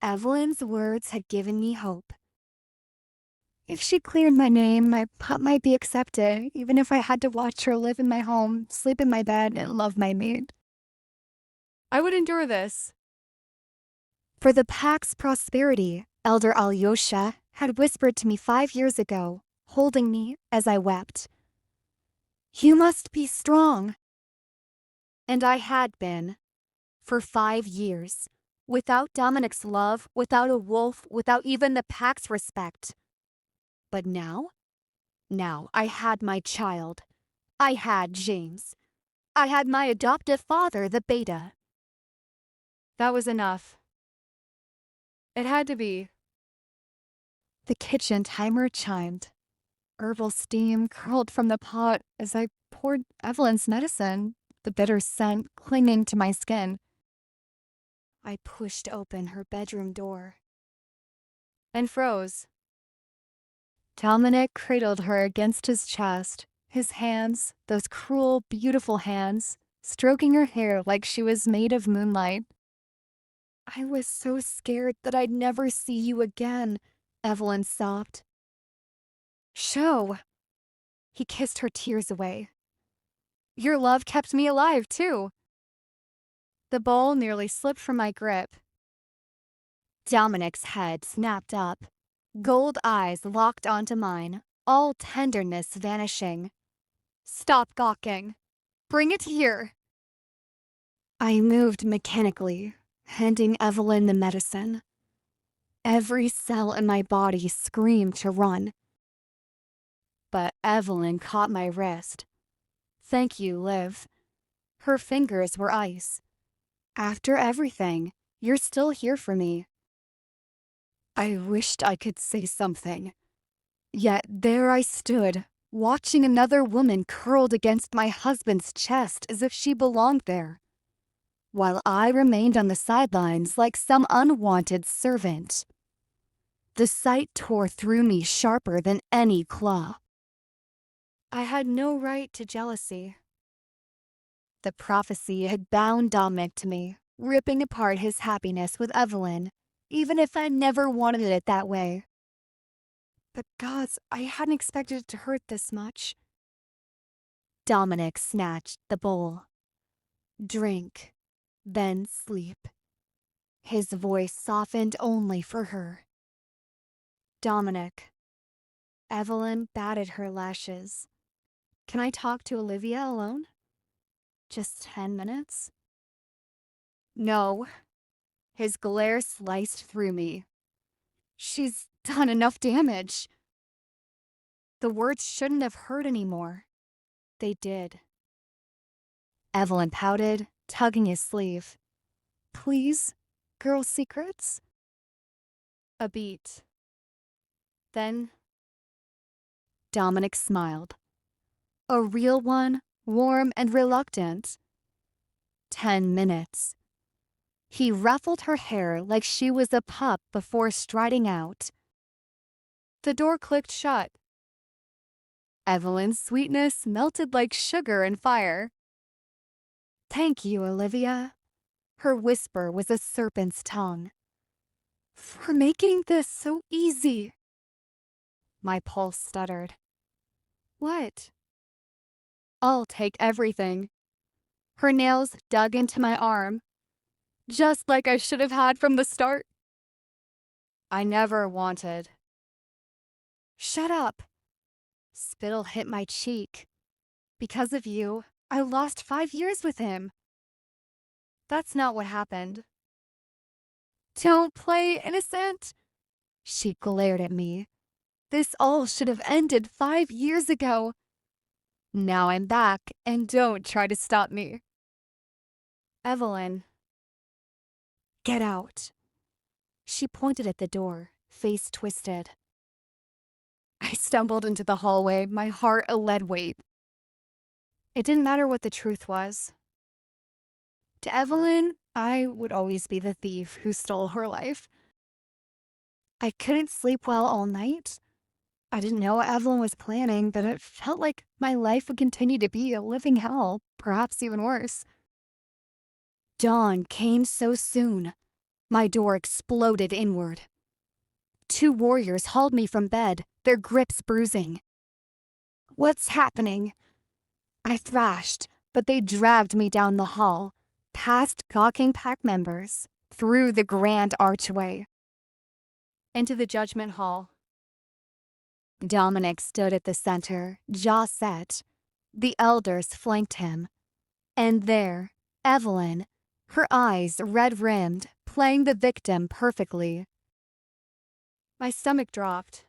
Evelyn's words had given me hope. If she cleared my name, my pup might be accepted, even if I had to watch her live in my home, sleep in my bed, and love my maid. I would endure this. For the pack's prosperity, Elder Alyosha had whispered to me 5 years ago, holding me as I wept. You must be strong. And I had been, for 5 years, without Dominic's love, without a wolf, without even the pack's respect. But now I had my child. I had James. I had my adoptive father, the beta. That was enough. It had to be. The kitchen timer chimed. Herbal steam curled from the pot as I poured Evelyn's medicine, the bitter scent clinging to my skin. I pushed open her bedroom door And froze. Dominic cradled her against his chest, his hands, those cruel, beautiful hands, stroking her hair like she was made of moonlight. I was so scared that I'd never see you again, Evelyn sobbed. Show. He kissed her tears away. Your love kept me alive, too. The bowl nearly slipped from my grip. Dominic's head snapped up. Gold eyes locked onto mine, all tenderness vanishing. Stop gawking. Bring it here. I moved mechanically, handing Evelyn the medicine. Every cell in my body screamed to run. But Evelyn caught my wrist. Thank you, Liv. Her fingers were ice. After everything, you're still here for me. I wished I could say something. Yet there I stood, watching another woman curled against my husband's chest as if she belonged there, while I remained on the sidelines like some unwanted servant. The sight tore through me sharper than any claw. I had no right to jealousy. The prophecy had bound Dominic to me, ripping apart his happiness with Evelyn, even if I never wanted it that way. But gods, I hadn't expected it to hurt this much. Dominic snatched the bowl. Drink, then sleep. His voice softened only for her. Dominic. Evelyn batted her lashes. Can I talk to Olivia alone? Just 10 minutes? No. His glare sliced through me. She's done enough damage. The words shouldn't have hurt anymore. They did. Evelyn pouted, tugging his sleeve. Please, girl secrets? A beat. Then Dominic smiled. A real one, warm and reluctant. 10 minutes. He ruffled her hair like she was a pup before striding out. The door clicked shut. Evelyn's sweetness melted like sugar in fire. Thank you, Olivia. Her whisper was a serpent's tongue. For making this so easy. My pulse stuttered. What? I'll take everything. Her nails dug into my arm, just like I should have had from the start. I never wanted. Shut up. Spittle hit my cheek. Because of you, I lost 5 years with him. That's not what happened. Don't play innocent. She glared at me. This all should have ended 5 years ago. Now I'm back, and don't try to stop me. Evelyn. Get out. She pointed at the door, face twisted. I stumbled into the hallway, my heart a lead weight. It didn't matter what the truth was. To Evelyn, I would always be the thief who stole her life. I couldn't sleep well all night. I didn't know what Evelyn was planning, but it felt like my life would continue to be a living hell, perhaps even worse. Dawn came so soon. My door exploded inward. Two warriors hauled me from bed, their grips bruising. "What's happening?" I thrashed, but they dragged me down the hall, past gawking pack members, through the grand archway. Into the judgment hall. Dominic stood at the center, jaw set. The elders flanked him. And there, Evelyn, her eyes red-rimmed, playing the victim perfectly. My stomach dropped.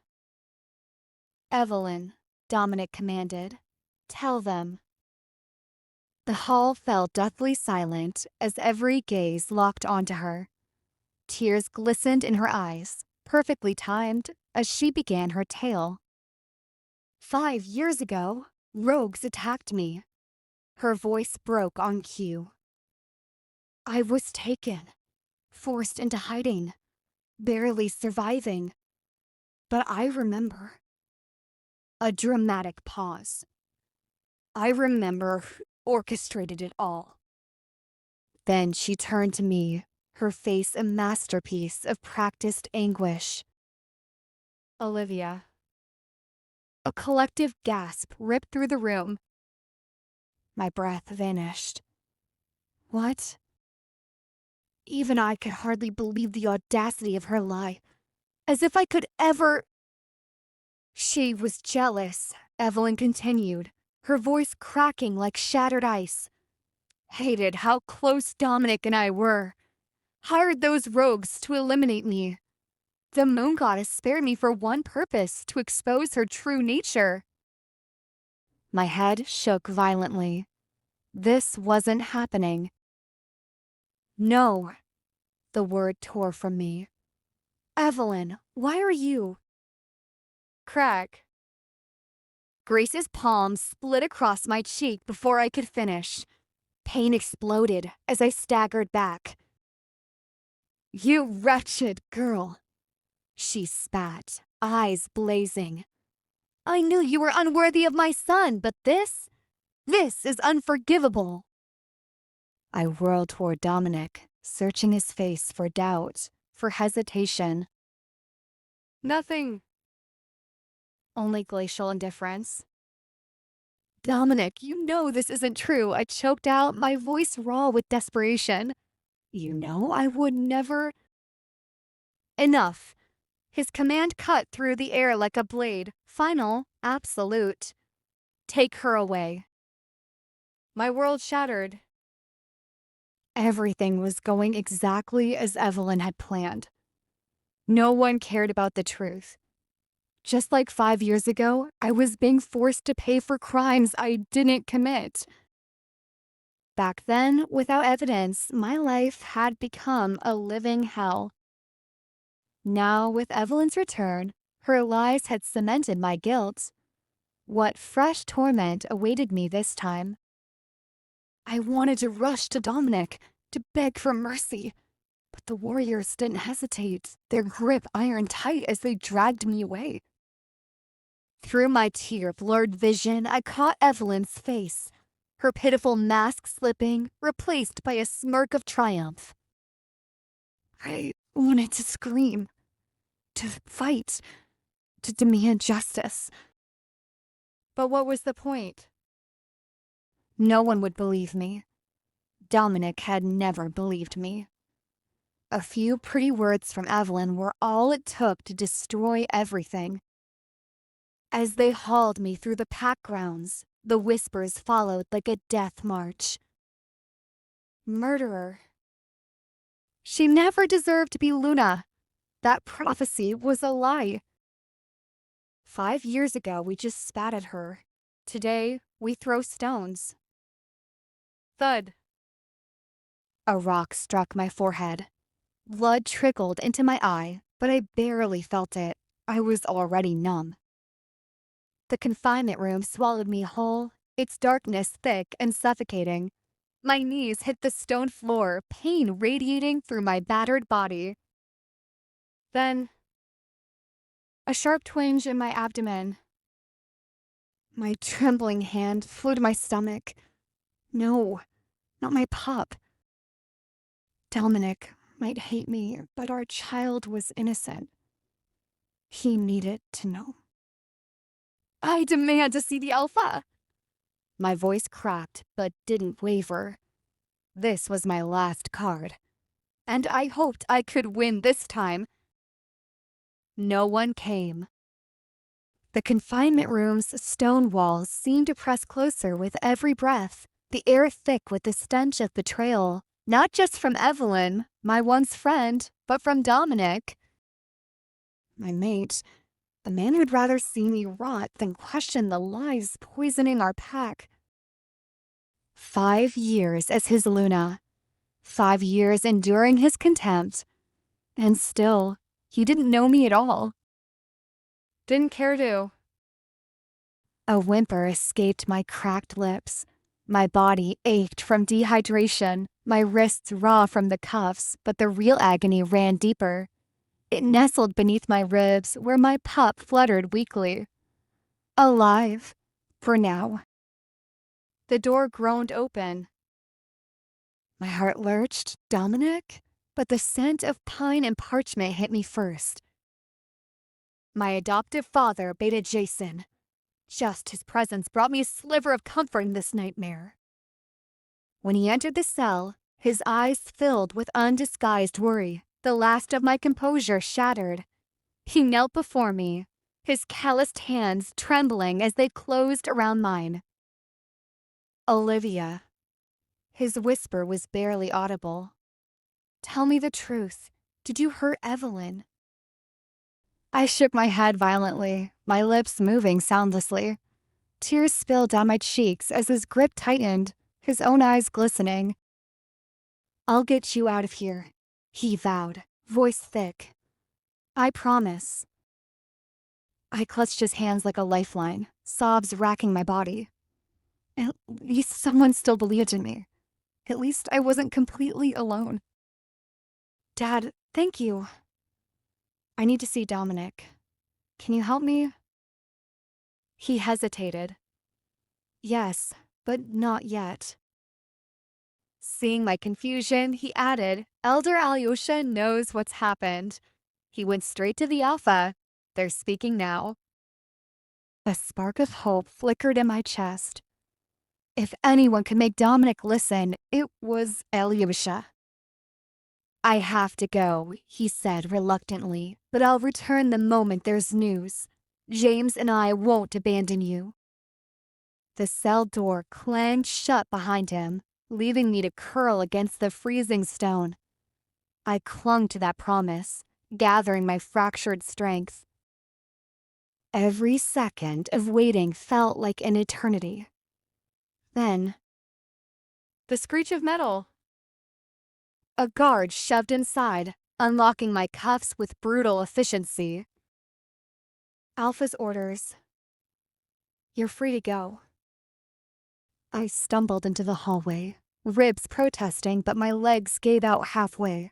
"Evelyn," Dominic commanded, "tell them." The hall fell deathly silent as every gaze locked onto her. Tears glistened in her eyes, perfectly timed, as she began her tale. 5 years ago, rogues attacked me. Her voice broke on cue. I was taken, forced into hiding, barely surviving. But I remember. A dramatic pause. I remember who orchestrated it all. Then she turned to me, her face a masterpiece of practiced anguish. Olivia. A collective gasp ripped through the room. My breath vanished. What? Even I could hardly believe the audacity of her lie. As if I could ever... She was jealous, Evelyn continued, her voice cracking like shattered ice. Hated how close Dominic and I were. Hired those rogues to eliminate me. The moon goddess spared me for one purpose, to expose her true nature. My head shook violently. This wasn't happening. No. The word tore from me. Evelyn, why are you? Crack. Grace's palm split across my cheek before I could finish. Pain exploded as I staggered back. You wretched girl, she spat, eyes blazing. I knew you were unworthy of my son, but this is unforgivable. I whirled toward Dominic, searching his face for doubt, for hesitation. Nothing. Only glacial indifference. Dominic, you know this isn't true, I choked out, my voice raw with desperation. You know I would never... Enough. His command cut through the air like a blade, final, absolute. Take her away. My world shattered. Everything was going exactly as Evelyn had planned. No one cared about the truth. Just like 5 years ago, I was being forced to pay for crimes I didn't commit. Back then, without evidence, my life had become a living hell. Now, with Evelyn's return, her lies had cemented my guilt. What fresh torment awaited me this time? I wanted to rush to Dominic, to beg for mercy. But the warriors didn't hesitate, their grip iron tight as they dragged me away. Through my tear-blurred vision, I caught Evelyn's face, her pitiful mask slipping, replaced by a smirk of triumph. I wanted to scream, to fight, to demand justice. But what was the point? No one would believe me. Dominic had never believed me. A few pretty words from Evelyn were all it took to destroy everything. As they hauled me through the pack grounds, the whispers followed like a death march. Murderer. She never deserved to be Luna. That prophecy was a lie. 5 years ago, we just spat at her. Today, we throw stones. Thud. A rock struck my forehead. Blood trickled into my eye, but I barely felt it. I was already numb. The confinement room swallowed me whole, its darkness thick and suffocating. My knees hit the stone floor, pain radiating through my battered body. Then, A sharp twinge in my abdomen. My trembling hand flew to my stomach. No, not my pup. Dominic, might hate me, but our child was innocent. He needed to know. I demand to see the alpha. My voice cracked, but didn't waver. This was my last card, and I hoped I could win this time. No one came. The confinement room's stone walls seemed to press closer with every breath, the air thick with the stench of betrayal, not just from Evelyn, my once friend, but from Dominic. My mate, the man who'd rather see me rot than question the lies poisoning our pack. 5 years as his Luna. 5 years enduring his contempt. And still, he didn't know me at all. Didn't care to. A whimper escaped my cracked lips. My body ached from dehydration, my wrists raw from the cuffs, but the real agony ran deeper. It nestled beneath my ribs where my pup fluttered weakly. Alive. For now. The door groaned open. My heart lurched. Dominic? But the scent of pine and parchment hit me first. My adoptive father baited Jason. Just his presence brought me a sliver of comfort in this nightmare. When he entered the cell, his eyes filled with undisguised worry, the last of my composure shattered. He knelt before me, his calloused hands trembling as they closed around mine. Olivia. His whisper was barely audible. Tell me the truth. Did you hurt Evelyn? I shook my head violently, my lips moving soundlessly. Tears spilled down my cheeks as his grip tightened, his own eyes glistening. I'll get you out of here, he vowed, voice thick. I promise. I clutched his hands like a lifeline, sobs racking my body. At least someone still believed in me. At least I wasn't completely alone. Dad, thank you. I need to see Dominic. Can you help me? He hesitated. Yes, but not yet. Seeing my confusion, he added, Elder Alyosha knows what's happened. He went straight to the Alpha. They're speaking now. A spark of hope flickered in my chest. If anyone could make Dominic listen, it was Alyosha. I have to go, he said reluctantly, but I'll return the moment there's news. James and I won't abandon you. The cell door clanged shut behind him, leaving me to curl against the freezing stone. I clung to that promise, gathering my fractured strength. Every second of waiting felt like an eternity. Then, The screech of metal. a guard shoved inside, unlocking my cuffs with brutal efficiency. Alpha's orders. You're free to go. I stumbled into the hallway, ribs protesting, but my legs gave out halfway.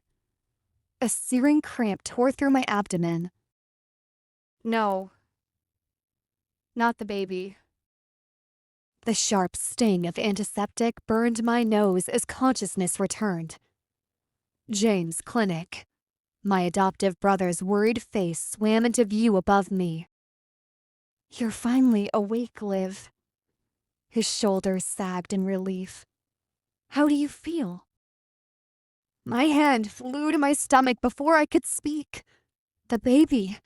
A searing cramp tore through my abdomen. No. Not the baby. The sharp sting of antiseptic burned my nose as consciousness returned. James' clinic. My adoptive brother's worried face swam into view above me. You're finally awake, Liv. His shoulders sagged in relief. How do you feel? My hand flew to my stomach before I could speak. The baby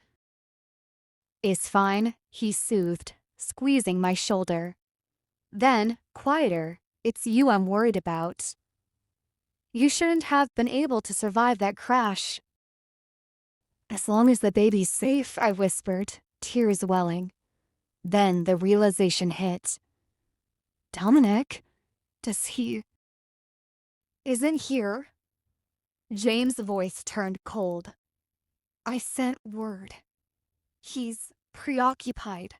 is fine, he soothed, squeezing my shoulder. Then, quieter, it's you I'm worried about. You shouldn't have been able to survive that crash. As long as the baby's safe, I whispered, tears welling. Then the realization hit. Dominic? Isn't here? James' voice turned cold. I sent word. He's preoccupied.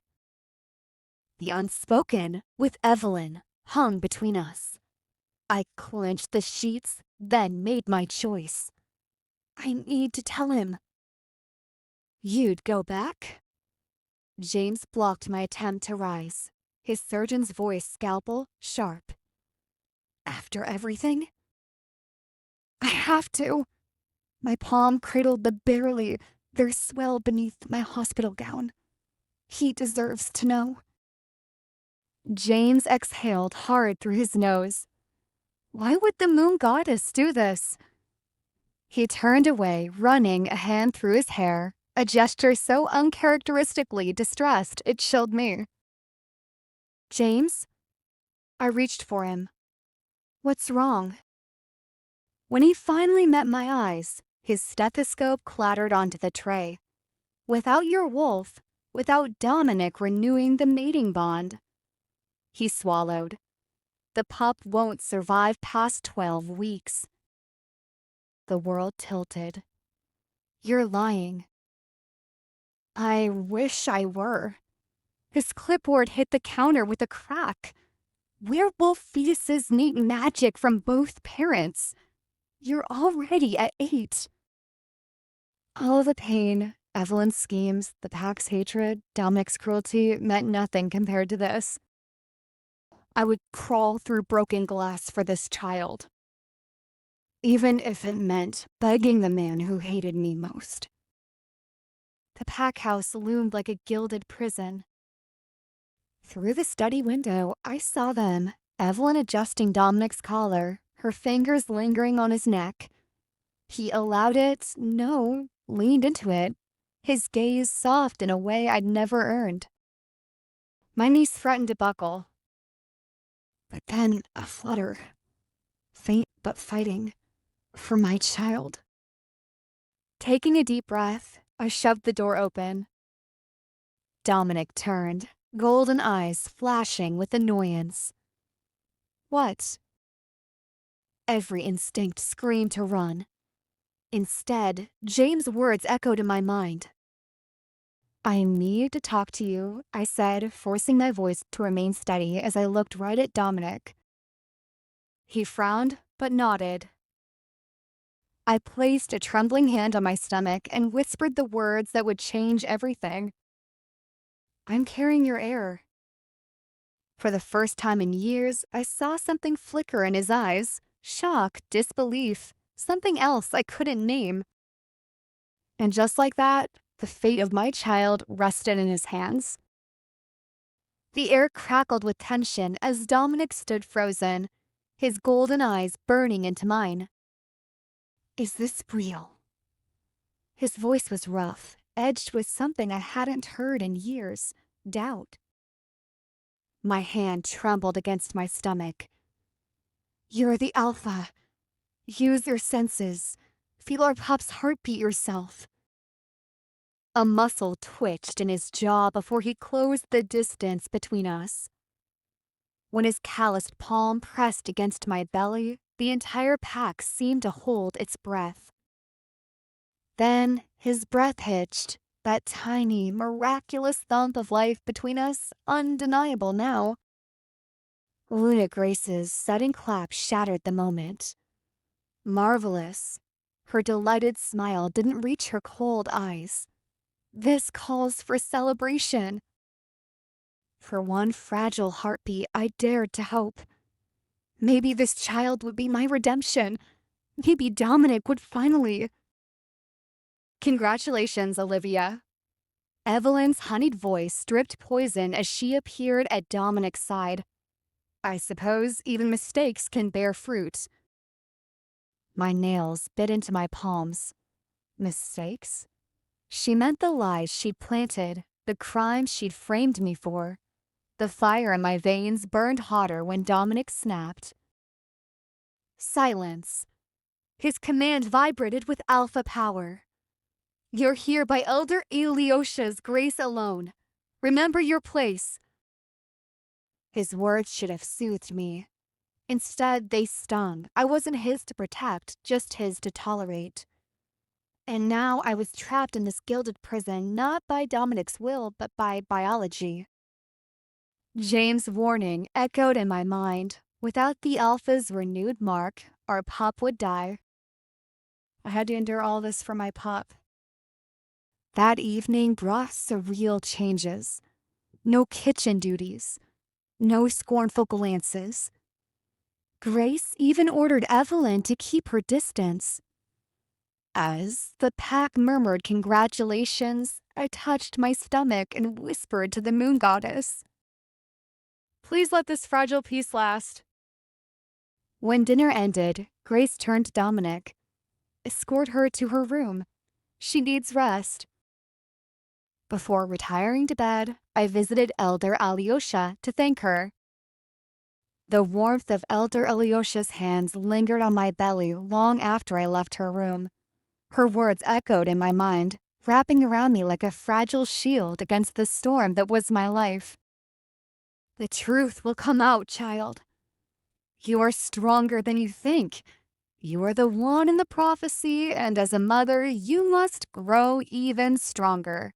The unspoken, with Evelyn, hung between us. I clenched the sheets, then made my choice. I need to tell him. You'd go back? James blocked my attempt to rise, his surgeon's voice scalpel sharp. After everything? I have to. My palm cradled the barely there swell beneath my hospital gown. He deserves to know. James exhaled hard through his nose. Why would the moon goddess do this? He turned away, running a hand through his hair, a gesture so uncharacteristically distressed it chilled me. James? I reached for him. What's wrong? When he finally met my eyes, his stethoscope clattered onto the tray. Without your wolf, without Dominic renewing the mating bond. He swallowed. The pup won't survive past 12 weeks. The world tilted. You're lying. I wish I were. His clipboard hit the counter with a crack. Werewolf fetuses need magic from both parents. You're already at 8. All the pain, Evelyn's schemes, the pack's hatred, Dominic's cruelty meant nothing compared to this. I would crawl through broken glass for this child. Even if it meant begging the man who hated me most. The pack house loomed like a gilded prison. Through the study window, I saw them, Evelyn adjusting Dominic's collar, her fingers lingering on his neck. He allowed it, no, leaned into it, his gaze soft in a way I'd never earned. My knees threatened to buckle. But then a flutter, faint but fighting, for my child. Taking a deep breath, I shoved the door open. Dominic turned, golden eyes flashing with annoyance. What? Every instinct screamed to run. Instead, James' words echoed in my mind. I need to talk to you, I said, forcing my voice to remain steady as I looked right at Dominic. He frowned, but nodded. I placed a trembling hand on my stomach and whispered the words that would change everything. I'm carrying your heir. For the first time in years, I saw something flicker in his eyes. Shock, disbelief, something else I couldn't name. And just like that, the fate of my child rested in his hands. The air crackled with tension as Dominic stood frozen, his golden eyes burning into mine. Is this real? His voice was rough, edged with something I hadn't heard in years, doubt. My hand trembled against my stomach. You're the alpha. Use your senses. Feel our pup's heartbeat yourself. A muscle twitched in his jaw before he closed the distance between us. When his calloused palm pressed against my belly, the entire pack seemed to hold its breath. Then his breath hitched, that tiny, miraculous thump of life between us, undeniable now. Luna Grace's sudden clap shattered the moment. Marvelous. Her delighted smile didn't reach her cold eyes. This calls for celebration. For one fragile heartbeat, I dared to hope. Maybe this child would be my redemption. Maybe Dominic would finally. Congratulations, Olivia. Evelyn's honeyed voice dripped poison as she appeared at Dominic's side. I suppose even mistakes can bear fruit. My nails bit into my palms. Mistakes? She meant the lies she'd planted, the crimes she'd framed me for. The fire in my veins burned hotter when Dominic snapped. Silence. His command vibrated with alpha power. You're here by Elder Eliosha's grace alone. Remember your place. His words should have soothed me. Instead, they stung. I wasn't his to protect, just his to tolerate. And now I was trapped in this gilded prison not by Dominic's will, but by biology. James' warning echoed in my mind. Without the alpha's renewed mark, our pup would die. I had to endure all this for my pup. That evening brought surreal changes. No kitchen duties. No scornful glances. Grace even ordered Evelyn to keep her distance. As the pack murmured congratulations, I touched my stomach and whispered to the moon goddess. Please let this fragile peace last. When dinner ended, Grace turned to Dominic. Escort her to her room. She needs rest. Before retiring to bed, I visited Elder Alyosha to thank her. The warmth of Elder Alyosha's hands lingered on my belly long after I left her room. Her words echoed in my mind, wrapping around me like a fragile shield against the storm that was my life. The truth will come out, child. You are stronger than you think. You are the one in the prophecy, and as a mother, you must grow even stronger.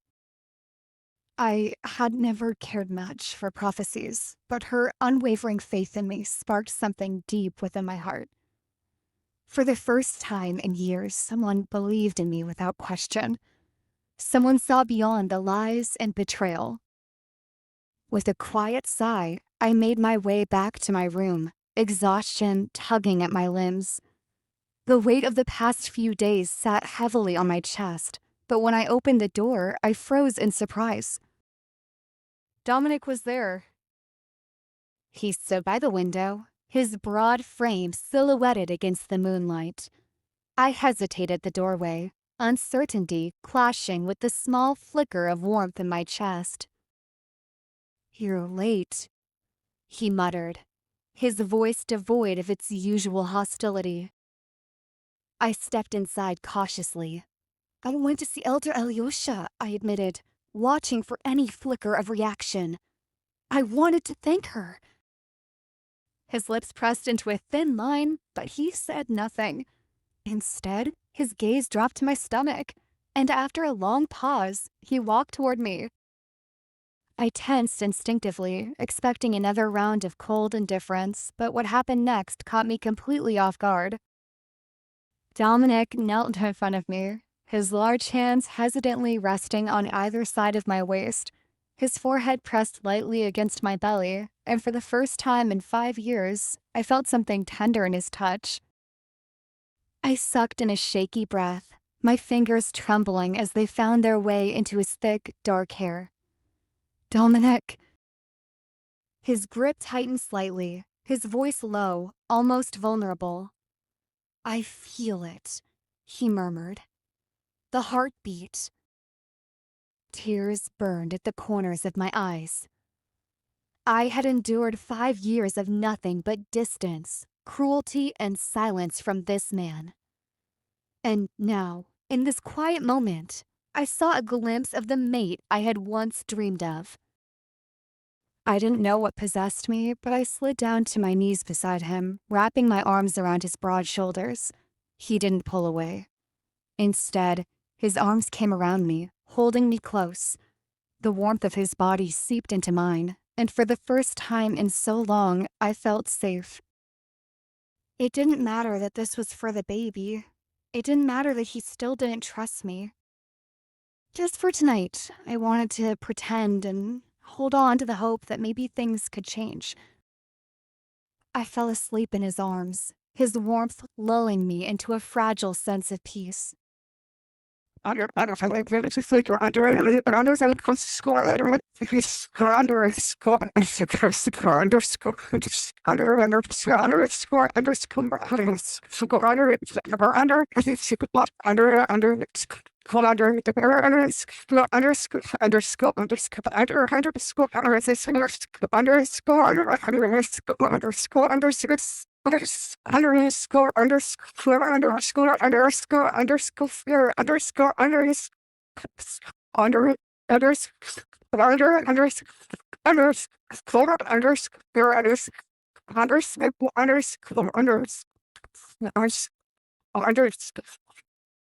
I had never cared much for prophecies, but her unwavering faith in me sparked something deep within my heart. For the first time in years, someone believed in me without question. Someone saw beyond the lies and betrayal. With a quiet sigh, I made my way back to my room, exhaustion tugging at my limbs. The weight of the past few days sat heavily on my chest, but when I opened the door, I froze in surprise. Dominic was there. He stood by the window, his broad frame silhouetted against the moonlight. I hesitated at the doorway, uncertainty clashing with the small flicker of warmth in my chest. "You're late," he muttered, his voice devoid of its usual hostility. I stepped inside cautiously. "I went to see Elder Alyosha," I admitted, watching for any flicker of reaction. "I wanted to thank her." His lips pressed into a thin line, but he said nothing. Instead, his gaze dropped to my stomach, and after a long pause, he walked toward me. I tensed instinctively, expecting another round of cold indifference, but what happened next caught me completely off guard. Dominic knelt in front of me, his large hands hesitantly resting on either side of my waist, his forehead pressed lightly against my belly, and for the first time in 5 years, I felt something tender in his touch. I sucked in a shaky breath, my fingers trembling as they found their way into his thick, dark hair. "Dominic." His grip tightened slightly, his voice low, almost vulnerable. "I feel it," he murmured. The heartbeat. Tears burned at the corners of my eyes. I had endured 5 years of nothing but distance, cruelty, and silence from this man. And now, in this quiet moment, I saw a glimpse of the mate I had once dreamed of. I didn't know what possessed me, but I slid down to my knees beside him, wrapping my arms around his broad shoulders. He didn't pull away. Instead, his arms came around me, holding me close. The warmth of his body seeped into mine, and for the first time in so long, I felt safe. It didn't matter that this was for the baby. It didn't matter that he still didn't trust me. Just for tonight, I wanted to pretend and hold on to the hope that maybe things could change. I fell asleep in his arms, his warmth lulling me into a fragile sense of peace. Under you're under it, but under the score under score under score score under score score under score under it under call under the under score under score under score under score under score under this under score under score under six underscore underscore underscore underscore underscore fear underscore under under underscore under underscore underscore underscore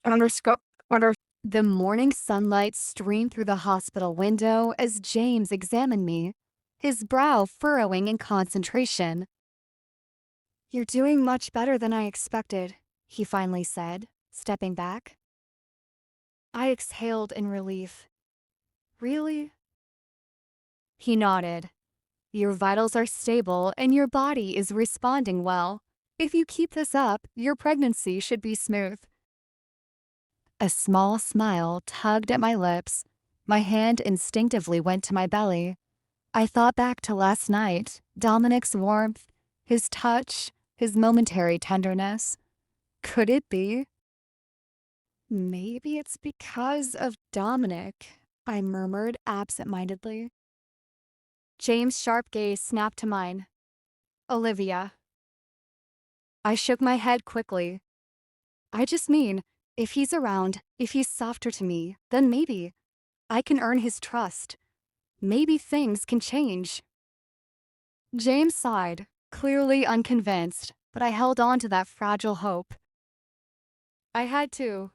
underscore under. The morning sunlight streamed through the hospital window as James examined me, his brow furrowing in concentration. "You're doing much better than I expected," he finally said, stepping back. I exhaled in relief. "Really?" He nodded. "Your vitals are stable and your body is responding well. If you keep this up, your pregnancy should be smooth." A small smile tugged at my lips. My hand instinctively went to my belly. I thought back to last night, Dominic's warmth, his touch, his momentary tenderness. Could it be? Maybe it's because of Dominic, I murmured absent-mindedly. James' sharp gaze snapped to mine. Olivia. I shook my head quickly. I just mean, if he's around, if he's softer to me, then maybe I can earn his trust. Maybe things can change. James sighed, clearly unconvinced, but I held on to that fragile hope. I had to.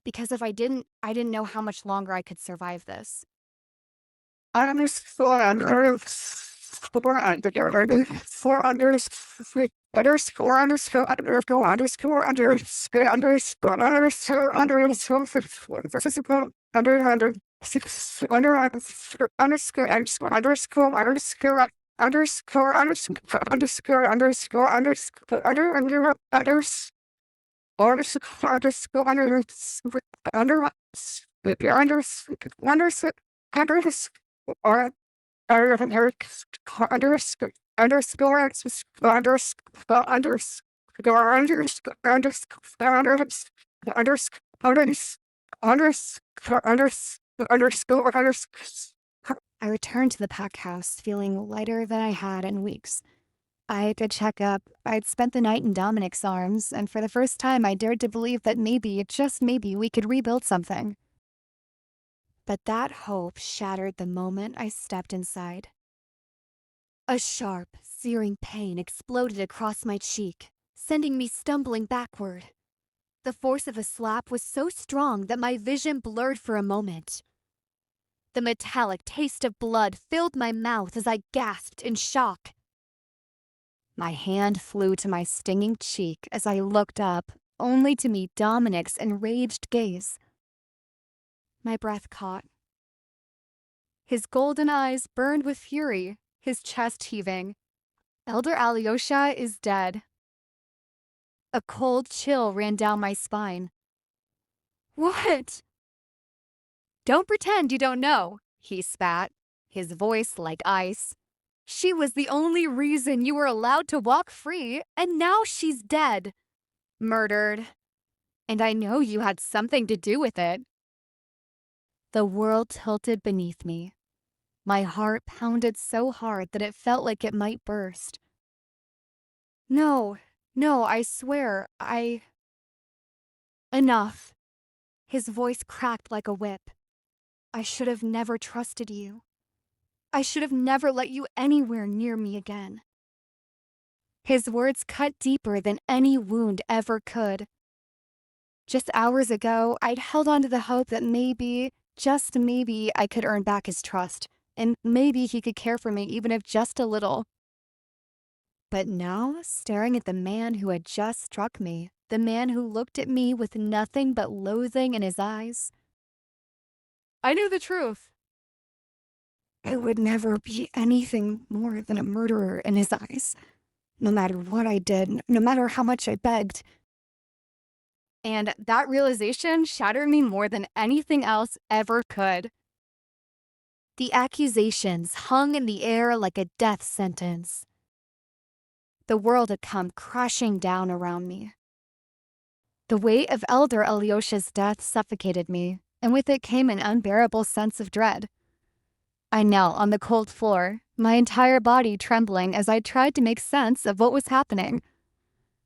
Because if I didn't know how much longer I could survive this. Underscore underscore underscore underscore underscore underscore underscore underscore underscore underscore underscore underscore under six under underscore underscore underscore underscore underscore underscore underscore underscore underscore under unders underscore underscore under or underscore underscore underscore underscore underscore I returned to the pack house, feeling lighter than I had in weeks. I had a checkup. I'd spent the night in Dominic's arms, and for the first time I dared to believe that maybe, just maybe, we could rebuild something. But that hope shattered the moment I stepped inside. A sharp, searing pain exploded across my cheek, sending me stumbling backward. The force of the slap was so strong that my vision blurred for a moment. The metallic taste of blood filled my mouth as I gasped in shock. My hand flew to my stinging cheek as I looked up, only to meet Dominic's enraged gaze. My breath caught. His golden eyes burned with fury, his chest heaving. Elder Alyosha is dead. A cold chill ran down my spine. What? Don't pretend you don't know, he spat, his voice like ice. She was the only reason you were allowed to walk free, and now she's dead. Murdered. And I know you had something to do with it. The world tilted beneath me. My heart pounded so hard that it felt like it might burst. No, I swear, Enough. His voice cracked like a whip. I should have never trusted you. I should have never let you anywhere near me again. His words cut deeper than any wound ever could. Just hours ago, I'd held on to the hope that maybe, just maybe, I could earn back his trust, and maybe he could care for me even if just a little. But now, staring at the man who had just struck me, the man who looked at me with nothing but loathing in his eyes, I knew the truth. I would never be anything more than a murderer in his eyes, no matter what I did, no matter how much I begged. And that realization shattered me more than anything else ever could. The accusations hung in the air like a death sentence. The world had come crashing down around me. The weight of Elder Alyosha's death suffocated me, and with it came an unbearable sense of dread. I knelt on the cold floor, my entire body trembling as I tried to make sense of what was happening.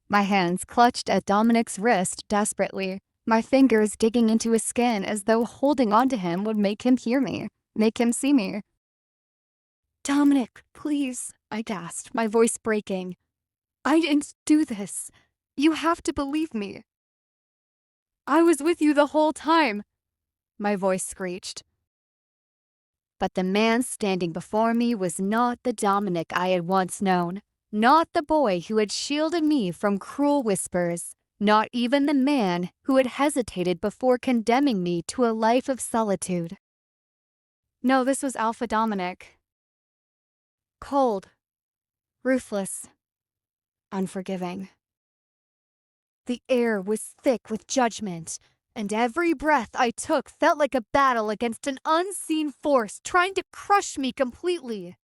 My hands clutched at Dominic's wrist desperately, my fingers digging into his skin as though holding onto him would make him hear me, make him see me. Dominic, please, I gasped, my voice breaking. I didn't do this. You have to believe me. I was with you the whole time, my voice screeched. But the man standing before me was not the Dominic I had once known, not the boy who had shielded me from cruel whispers, not even the man who had hesitated before condemning me to a life of solitude. No, this was Alpha Dominic. Cold, ruthless, unforgiving. The air was thick with judgment, and every breath I took felt like a battle against an unseen force trying to crush me completely.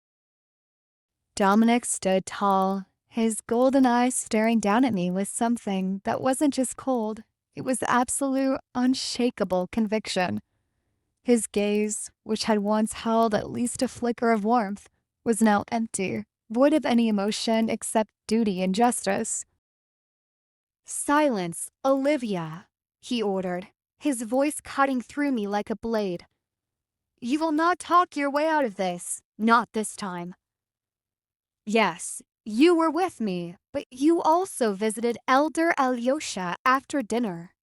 Dominic stood tall, his golden eyes staring down at me with something that wasn't just cold, it was absolute, unshakable conviction. His gaze, which had once held at least a flicker of warmth, was now empty, void of any emotion except duty and justice. "Silence, Olivia," he ordered, his voice cutting through me like a blade. "You will not talk your way out of this, not this time. Yes, you were with me, but you also visited Elder Alyosha after dinner."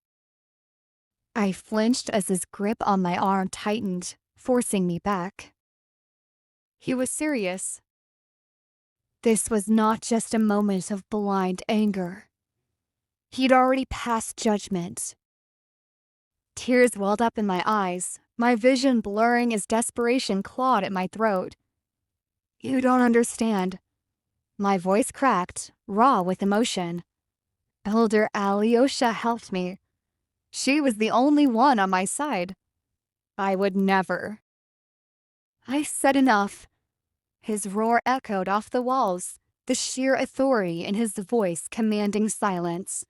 I flinched as his grip on my arm tightened, forcing me back. He was serious. This was not just a moment of blind anger. He'd already passed judgment. Tears welled up in my eyes, my vision blurring as desperation clawed at my throat. "You don't understand." My voice cracked, raw with emotion. Elder Alyosha helped me. She was the only one on my side. I would never. I said enough. His roar echoed off the walls, the sheer authority in his voice commanding silence.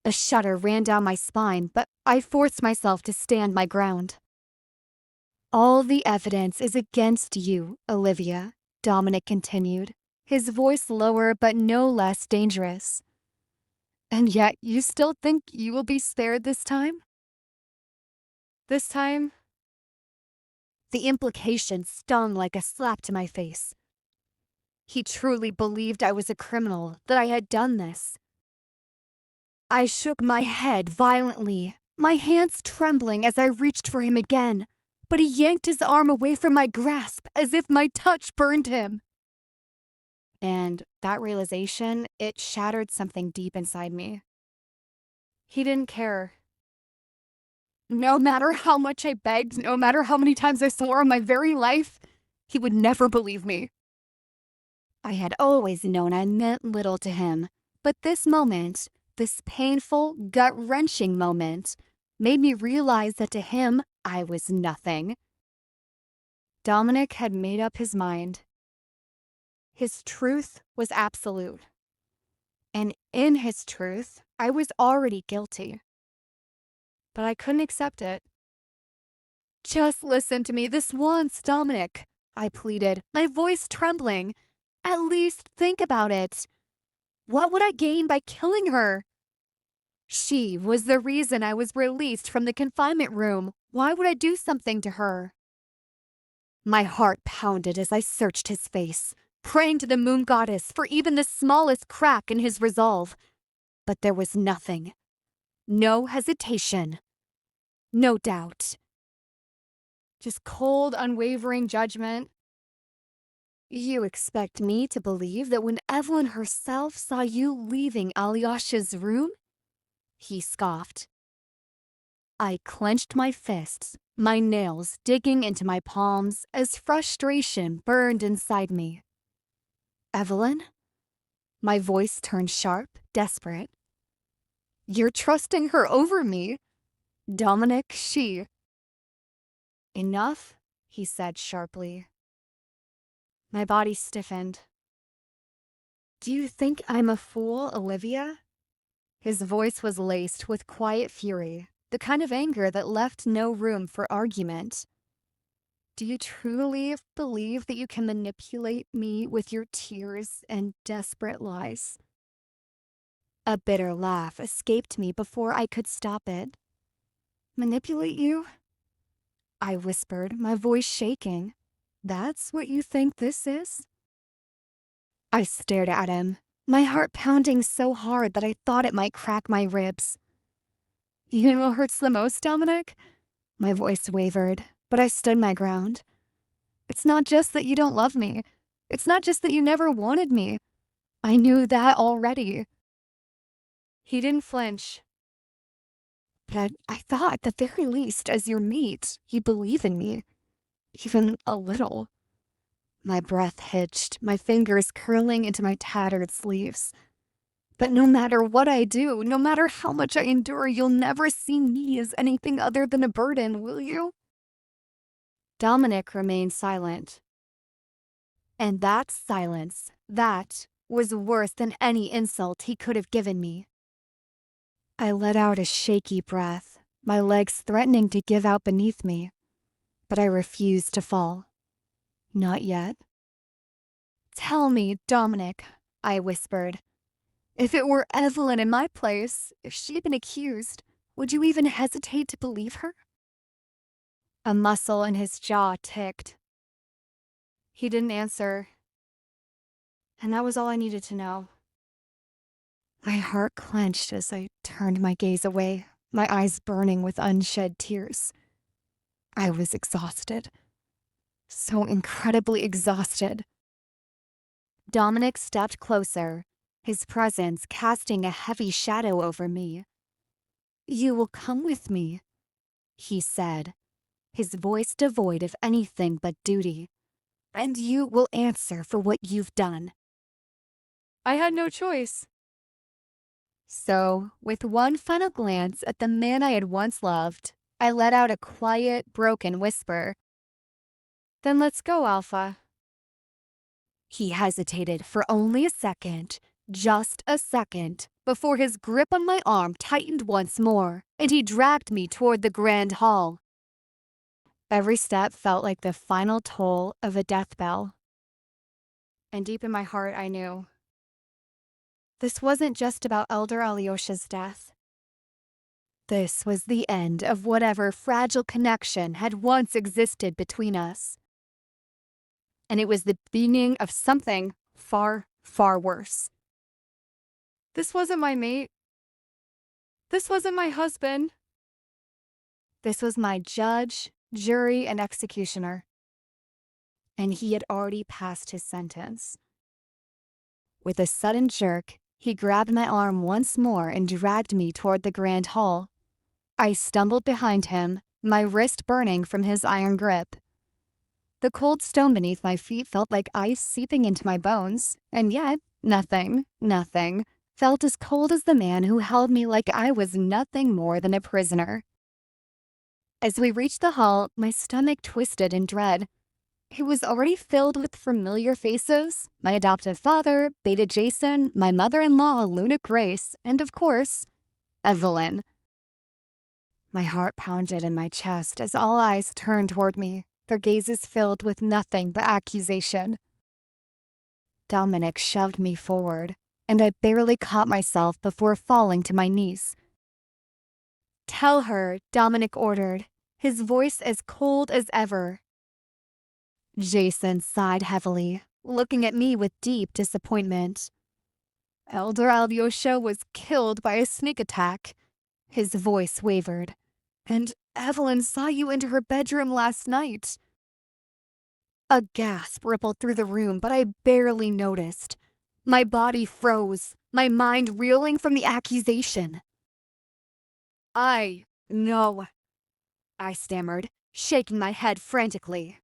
A shudder ran down my spine, but I forced myself to stand my ground. "All the evidence is against you, Olivia," Dominic continued, his voice lower but no less dangerous. "And yet you still think you will be spared this time?" This time? The implication stung like a slap to my face. He truly believed I was a criminal, that I had done this. I shook my head violently, my hands trembling as I reached for him again, but he yanked his arm away from my grasp as if my touch burned him. And that realization, it shattered something deep inside me. He didn't care. No matter how much I begged, no matter how many times I swore on my very life, he would never believe me. I had always known I meant little to him, but this moment, this painful, gut-wrenching moment, made me realize that to him, I was nothing. Dominic had made up his mind. His truth was absolute. And in his truth, I was already guilty. But I couldn't accept it. "Just listen to me this once, Dominic," I pleaded, my voice trembling. "At least think about it. What would I gain by killing her? She was the reason I was released from the confinement room. Why would I do something to her?" My heart pounded as I searched his face, praying to the moon goddess for even the smallest crack in his resolve. But there was nothing. No hesitation. No doubt. Just cold, unwavering judgment. "You expect me to believe that when Evelyn herself saw you leaving Alyosha's room?" He scoffed. I clenched my fists, my nails digging into my palms as frustration burned inside me. "Evelyn?" My voice turned sharp, desperate. "You're trusting her over me? Dominic, she..." "Enough," he said sharply. My body stiffened. "Do you think I'm a fool, Olivia?" His voice was laced with quiet fury, the kind of anger that left no room for argument. "Do you truly believe that you can manipulate me with your tears and desperate lies?" A bitter laugh escaped me before I could stop it. "Manipulate you?" I whispered, my voice shaking. "That's what you think this is?" I stared at him, my heart pounding so hard that I thought it might crack my ribs. "You know what hurts the most, Dominic?" My voice wavered, but I stood my ground. "It's not just that you don't love me. It's not just that you never wanted me. I knew that already." He didn't flinch. "But I thought, at the very least, as your mate, you'd believe in me. Even a little." My breath hitched, my fingers curling into my tattered sleeves. But no matter what I do, no matter how much I endure, you'll never see me as anything other than a burden, will you? Dominic remained silent. And that silence, that was worse than any insult he could have given me. I let out a shaky breath, my legs threatening to give out beneath me, but I refused to fall. Not yet. Tell me, Dominic, I whispered. If it were Evelyn in my place, if she had been accused, would you even hesitate to believe her? A muscle in his jaw ticked. He didn't answer, and that was all I needed to know. My heart clenched as I turned my gaze away, my eyes burning with unshed tears. I was exhausted. So incredibly exhausted. Dominic stepped closer, his presence casting a heavy shadow over me. "You will come with me," he said, his voice devoid of anything but duty. "And you will answer for what you've done." I had no choice. So, with one final glance at the man I had once loved, I let out a quiet, broken whisper. Then let's go, Alpha. He hesitated for only a second, just a second, before his grip on my arm tightened once more, and he dragged me toward the grand hall. Every step felt like the final toll of a death bell. And deep in my heart, I knew. This wasn't just about Elder Alyosha's death. This was the end of whatever fragile connection had once existed between us. And it was the beginning of something far, far worse. This wasn't my mate. This wasn't my husband. This was my judge, jury, and executioner. And he had already passed his sentence. With a sudden jerk, he grabbed my arm once more and dragged me toward the grand hall. I stumbled behind him, my wrist burning from his iron grip. The cold stone beneath my feet felt like ice seeping into my bones, and yet nothing felt as cold as the man who held me like I was nothing more than a prisoner. As we reached the hall, my stomach twisted in dread. It was already filled with familiar faces, my adoptive father, Beta Jason, my mother-in-law, Luna Grace, and of course, Evelyn. My heart pounded in my chest as all eyes turned toward me, their gazes filled with nothing but accusation. Dominic shoved me forward, and I barely caught myself before falling to my knees. "Tell her," Dominic ordered, his voice as cold as ever. Jason sighed heavily, looking at me with deep disappointment. "Elder Alyosha was killed by a sneak attack." His voice wavered. "And Evelyn saw you into her bedroom last night." A gasp rippled through the room, but I barely noticed. My body froze, my mind reeling from the accusation. "No," I stammered, shaking my head frantically.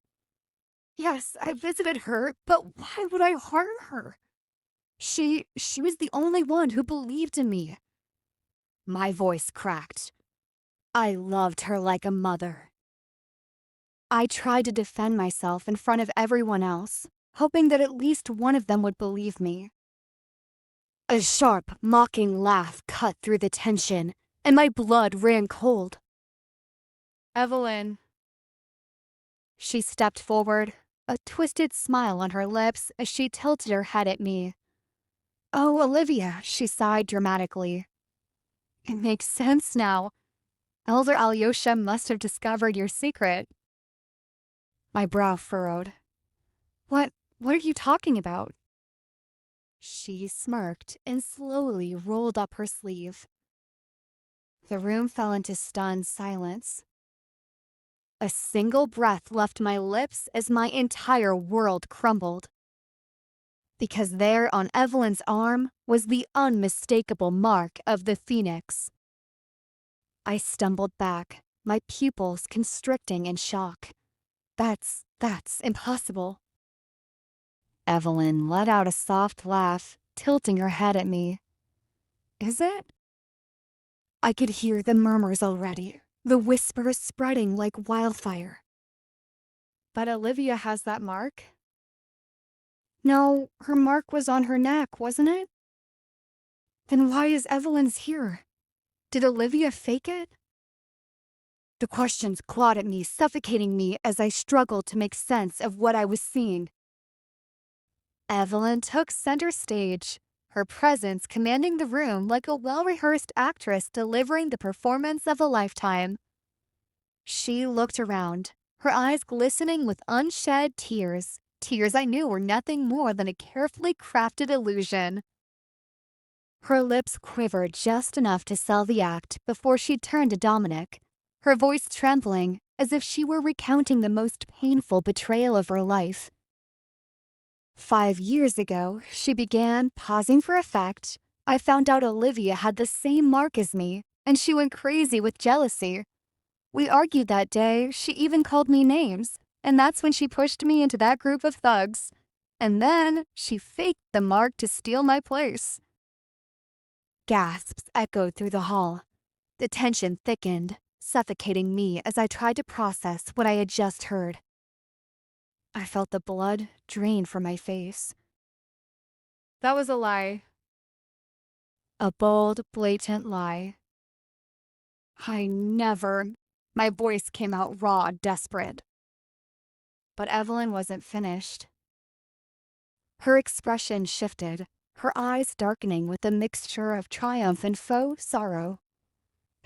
"Yes, I visited her, but why would I harm her? She was the only one who believed in me." My voice cracked. "I loved her like a mother." I tried to defend myself in front of everyone else, hoping that at least one of them would believe me. A sharp, mocking laugh cut through the tension, and my blood ran cold. Evelyn. She stepped forward, a twisted smile on her lips as she tilted her head at me. "Oh, Olivia," she sighed dramatically. "It makes sense now. Elder Alyosha must have discovered your secret." My brow furrowed. What are you talking about?" She smirked and slowly rolled up her sleeve. The room fell into stunned silence. A single breath left my lips as my entire world crumbled. Because there on Evelyn's arm was the unmistakable mark of the phoenix. I stumbled back, my pupils constricting in shock. That's impossible." Evelyn let out a soft laugh, tilting her head at me. Is it? I could hear the murmurs already, the whispers spreading like wildfire. But Olivia has that mark. No, her mark was on her neck, wasn't it? Then why is Evelyn's here? Did Olivia fake it? The questions clawed at me, suffocating me as I struggled to make sense of what I was seeing. Evelyn took center stage, her presence commanding the room like a well-rehearsed actress delivering the performance of a lifetime. She looked around, her eyes glistening with unshed tears, tears I knew were nothing more than a carefully crafted illusion. Her lips quivered just enough to sell the act before she turned to Dominic, her voice trembling as if she were recounting the most painful betrayal of her life. 5 years ago, she began, pausing for effect. I found out Olivia had the same mark as me, and she went crazy with jealousy. We argued that day, she even called me names, and that's when she pushed me into that group of thugs. And then, she faked the mark to steal my place. Gasps echoed through the hall. The tension thickened, suffocating me as I tried to process what I had just heard. I felt the blood drain from my face. That was a lie. A bold, blatant lie. I never. My voice came out raw, desperate. But Evelyn wasn't finished. Her expression shifted, her eyes darkening with a mixture of triumph and faux sorrow.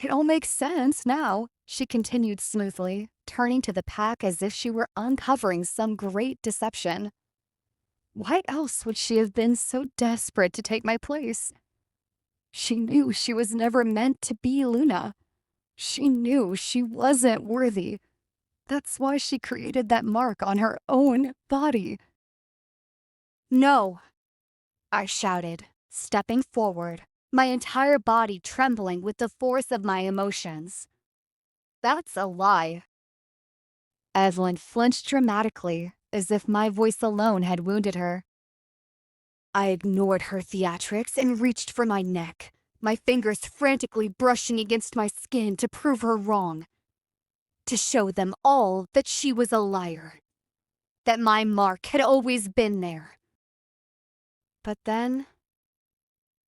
It all makes sense now, she continued smoothly, turning to the pack as if she were uncovering some great deception. Why else would she have been so desperate to take my place? She knew she was never meant to be Luna. She knew she wasn't worthy. That's why she created that mark on her own body. No, I shouted, stepping forward, my entire body trembling with the force of my emotions. That's a lie. Evelyn flinched dramatically, as if my voice alone had wounded her. I ignored her theatrics and reached for my neck, my fingers frantically brushing against my skin to prove her wrong. To show them all that she was a liar. That my mark had always been there. But then,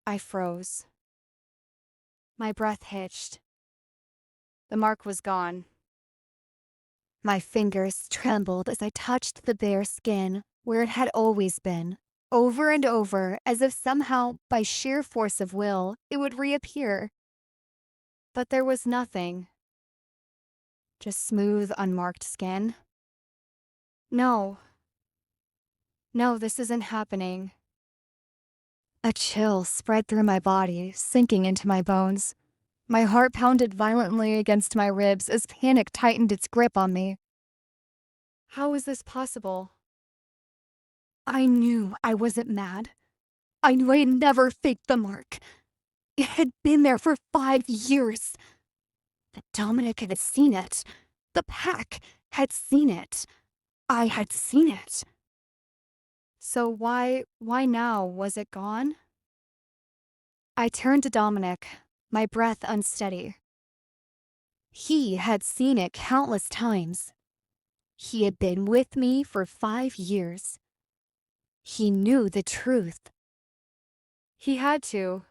I froze. My breath hitched. The mark was gone. My fingers trembled as I touched the bare skin where it had always been, over and over, as if somehow, by sheer force of will, it would reappear. But there was nothing. Just smooth, unmarked skin. No. No, this isn't happening. A chill spread through my body, sinking into my bones. My heart pounded violently against my ribs as panic tightened its grip on me. How is this possible? I knew I wasn't mad. I knew I had never faked the mark. It had been there for 5 years. That Dominic had seen it. The pack had seen it. I had seen it. So why now? Was it gone? I turned to Dominic, my breath unsteady. He had seen it countless times. He had been with me for 5 years. He knew the truth. He had to.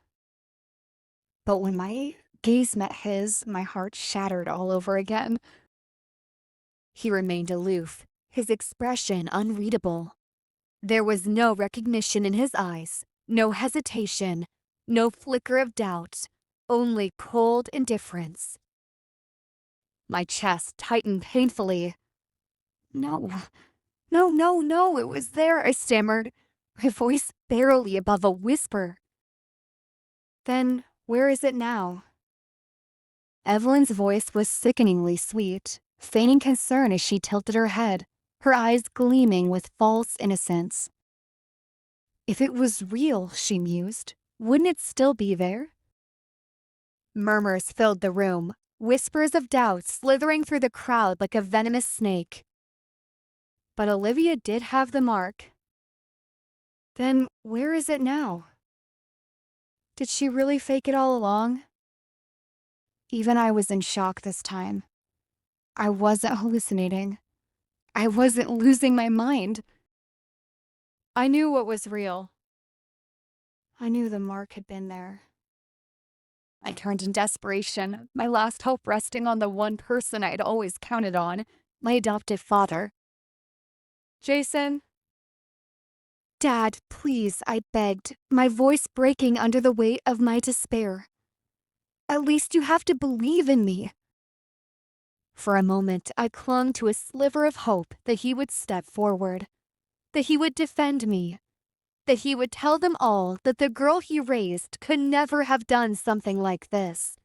But when my gaze met his, my heart shattered all over again. He remained aloof, his expression unreadable. There was no recognition in his eyes, no hesitation, no flicker of doubt, only cold indifference. My chest tightened painfully. No, it was there, I stammered, my voice barely above a whisper. Then where is it now? Evelyn's voice was sickeningly sweet, feigning concern as she tilted her head, her eyes gleaming with false innocence. If it was real, she mused, wouldn't it still be there? Murmurs filled the room, whispers of doubt slithering through the crowd like a venomous snake. But Olivia did have the mark. Then where is it now? Did she really fake it all along? Even I was in shock this time. I wasn't hallucinating. I wasn't losing my mind. I knew what was real. I knew the mark had been there. I turned in desperation, my last hope resting on the one person I had always counted on, my adoptive father. Jason? Dad, please, I begged, my voice breaking under the weight of my despair. At least you have to believe in me. For a moment, I clung to a sliver of hope that he would step forward, that he would defend me, that he would tell them all that the girl he raised could never have done something like this.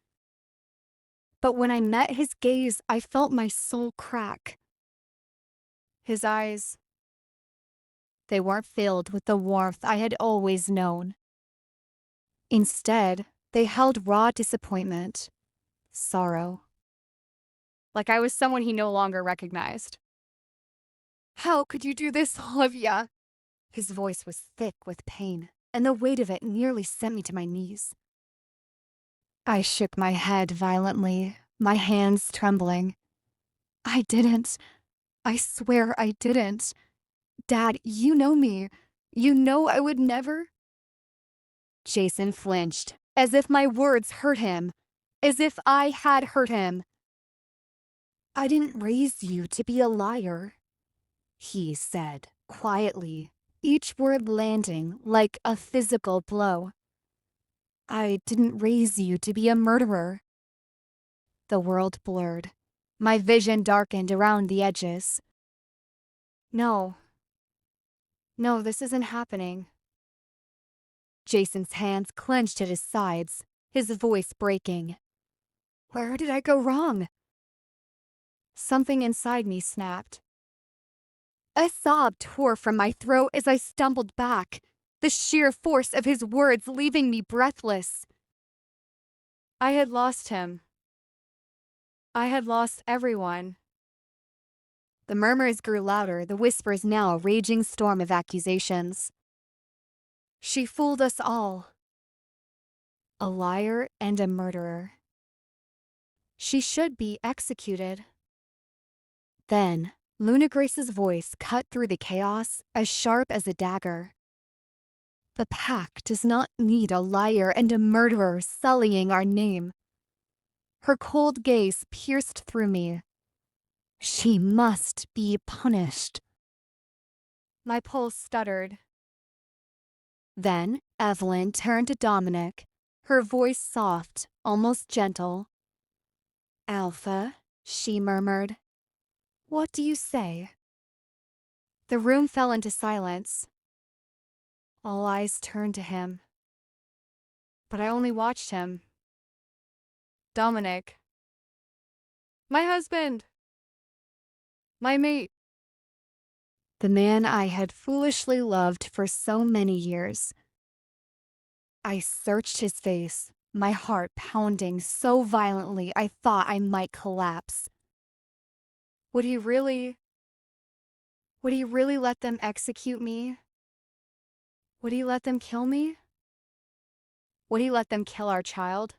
But when I met his gaze, I felt my soul crack. His eyes, they weren't filled with the warmth I had always known. Instead, they held raw disappointment, sorrow. Like I was someone he no longer recognized. How could you do this, Olivia? His voice was thick with pain, and the weight of it nearly sent me to my knees. I shook my head violently, my hands trembling. I didn't. I swear I didn't. Dad, you know me. You know I would never. Jason flinched, as if my words hurt him, as if I had hurt him. I didn't raise you to be a liar, he said quietly, each word landing like a physical blow. I didn't raise you to be a murderer. The world blurred. My vision darkened around the edges. No, this isn't happening. Jason's hands clenched at his sides, his voice breaking. Where did I go wrong? Something inside me snapped. A sob tore from my throat as I stumbled back, the sheer force of his words leaving me breathless. I had lost him. I had lost everyone. The murmurs grew louder, the whispers now a raging storm of accusations. She fooled us all. A liar and a murderer. She should be executed. Then, Luna Grace's voice cut through the chaos as sharp as a dagger. The pack does not need a liar and a murderer sullying our name. Her cold gaze pierced through me. She must be punished. My pulse stuttered. Then Evelyn turned to Dominic, her voice soft, almost gentle. Alpha, she murmured. What do you say? The room fell into silence. All eyes turned to him. But I only watched him. Dominic. My husband. My mate. The man I had foolishly loved for so many years. I searched his face, my heart pounding so violently I thought I might collapse. Would he really let them execute me? Would he let them kill me? Would he let them kill our child?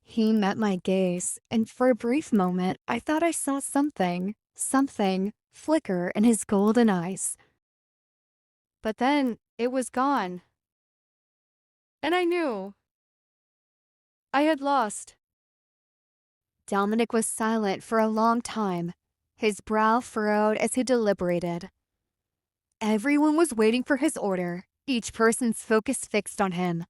He met my gaze, and for a brief moment I thought I saw something flicker in his golden eyes. But then it was gone. And I knew. I had lost. Dominic was silent for a long time, his brow furrowed as he deliberated. Everyone was waiting for his order, each person's focus fixed on him.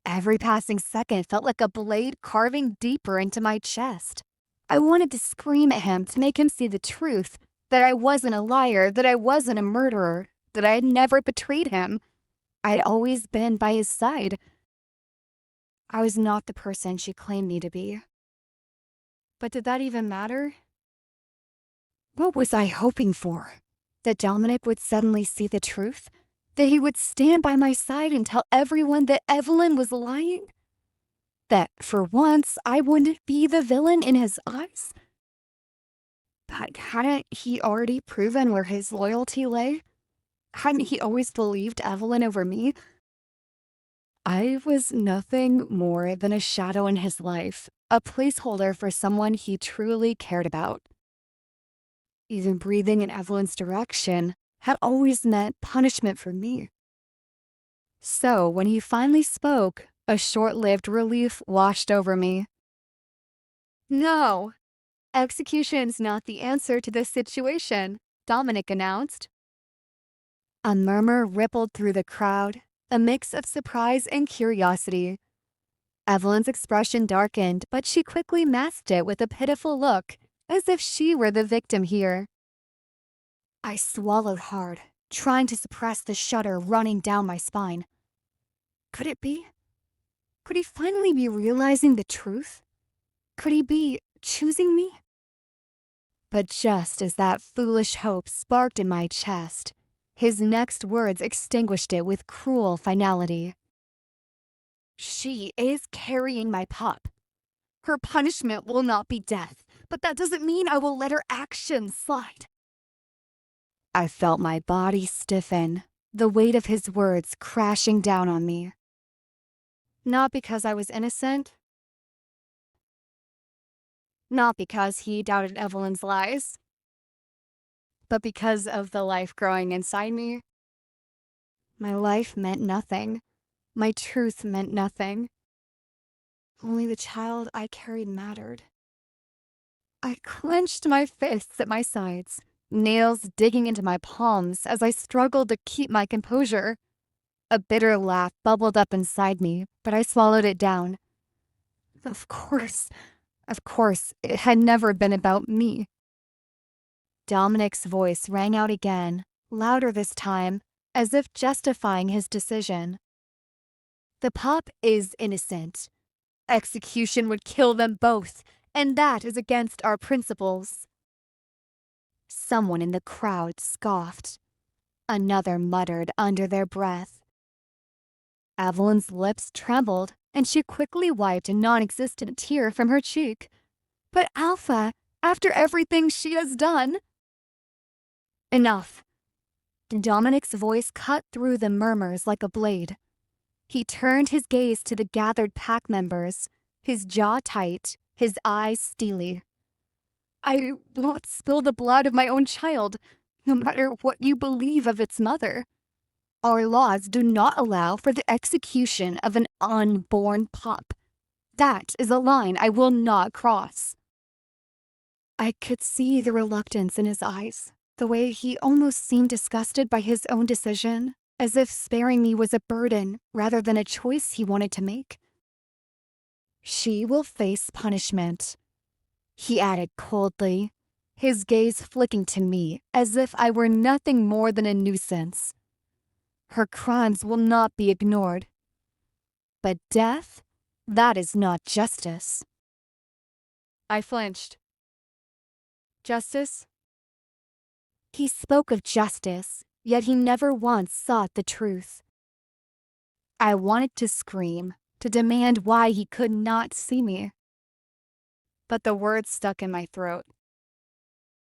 Every passing second felt like a blade carving deeper into my chest. I wanted to scream at him to make him see the truth, that I wasn't a liar, that I wasn't a murderer, that I had never betrayed him. I had always been by his side. I was not the person she claimed me to be. But did that even matter? What was I hoping for? That Dominic would suddenly see the truth? That he would stand by my side and tell everyone that Evelyn was lying? That, for once, I wouldn't be the villain in his eyes? But hadn't he already proven where his loyalty lay? Hadn't he always believed Evelyn over me? I was nothing more than a shadow in his life, a placeholder for someone he truly cared about. Even breathing in Evelyn's direction had always meant punishment for me. So when he finally spoke, a short-lived relief washed over me. No, execution's not the answer to this situation, Dominic announced. A murmur rippled through the crowd, a mix of surprise and curiosity. Evelyn's expression darkened, but she quickly masked it with a pitiful look, as if she were the victim here. I swallowed hard, trying to suppress the shudder running down my spine. Could it be? Could he finally be realizing the truth? Could he be choosing me? But just as that foolish hope sparked in my chest, his next words extinguished it with cruel finality. She is carrying my pup. Her punishment will not be death, but that doesn't mean I will let her actions slide. I felt my body stiffen, the weight of his words crashing down on me. Not because I was innocent. Not because he doubted Evelyn's lies. But because of the life growing inside me. My life meant nothing. My truth meant nothing. Only the child I carried mattered. I clenched my fists at my sides, nails digging into my palms as I struggled to keep my composure. A bitter laugh bubbled up inside me, but I swallowed it down. Of course, it had never been about me. Dominic's voice rang out again, louder this time, as if justifying his decision. The pup is innocent. Execution would kill them both, and that is against our principles. Someone in the crowd scoffed. Another muttered under their breath. Evelyn's lips trembled, and she quickly wiped a non-existent tear from her cheek. But Alpha, after everything she has done... Enough. Dominic's voice cut through the murmurs like a blade. He turned his gaze to the gathered pack members, his jaw tight, his eyes steely. I won't spill the blood of my own child, no matter what you believe of its mother. Our laws do not allow for the execution of an unborn pup. That is a line I will not cross. I could see the reluctance in his eyes, the way he almost seemed disgusted by his own decision, as if sparing me was a burden rather than a choice he wanted to make. She will face punishment, he added coldly, his gaze flicking to me as if I were nothing more than a nuisance. Her crimes will not be ignored. But death? That is not justice. I flinched. Justice? He spoke of justice, yet he never once sought the truth. I wanted to scream, to demand why he could not see me. But the words stuck in my throat.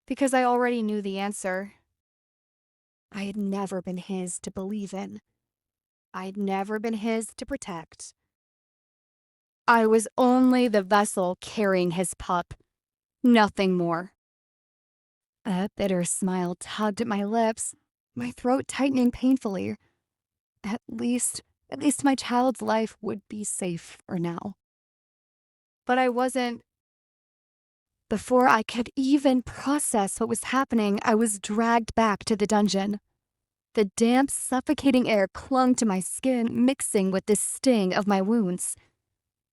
Because I already knew the answer. I had never been his to believe in. I'd never been his to protect. I was only the vessel carrying his pup, nothing more. A bitter smile tugged at my lips, my throat tightening painfully. At least my child's life would be safe for now. But I wasn't. Before I could even process what was happening, I was dragged back to the dungeon. The damp, suffocating air clung to my skin, mixing with the sting of my wounds.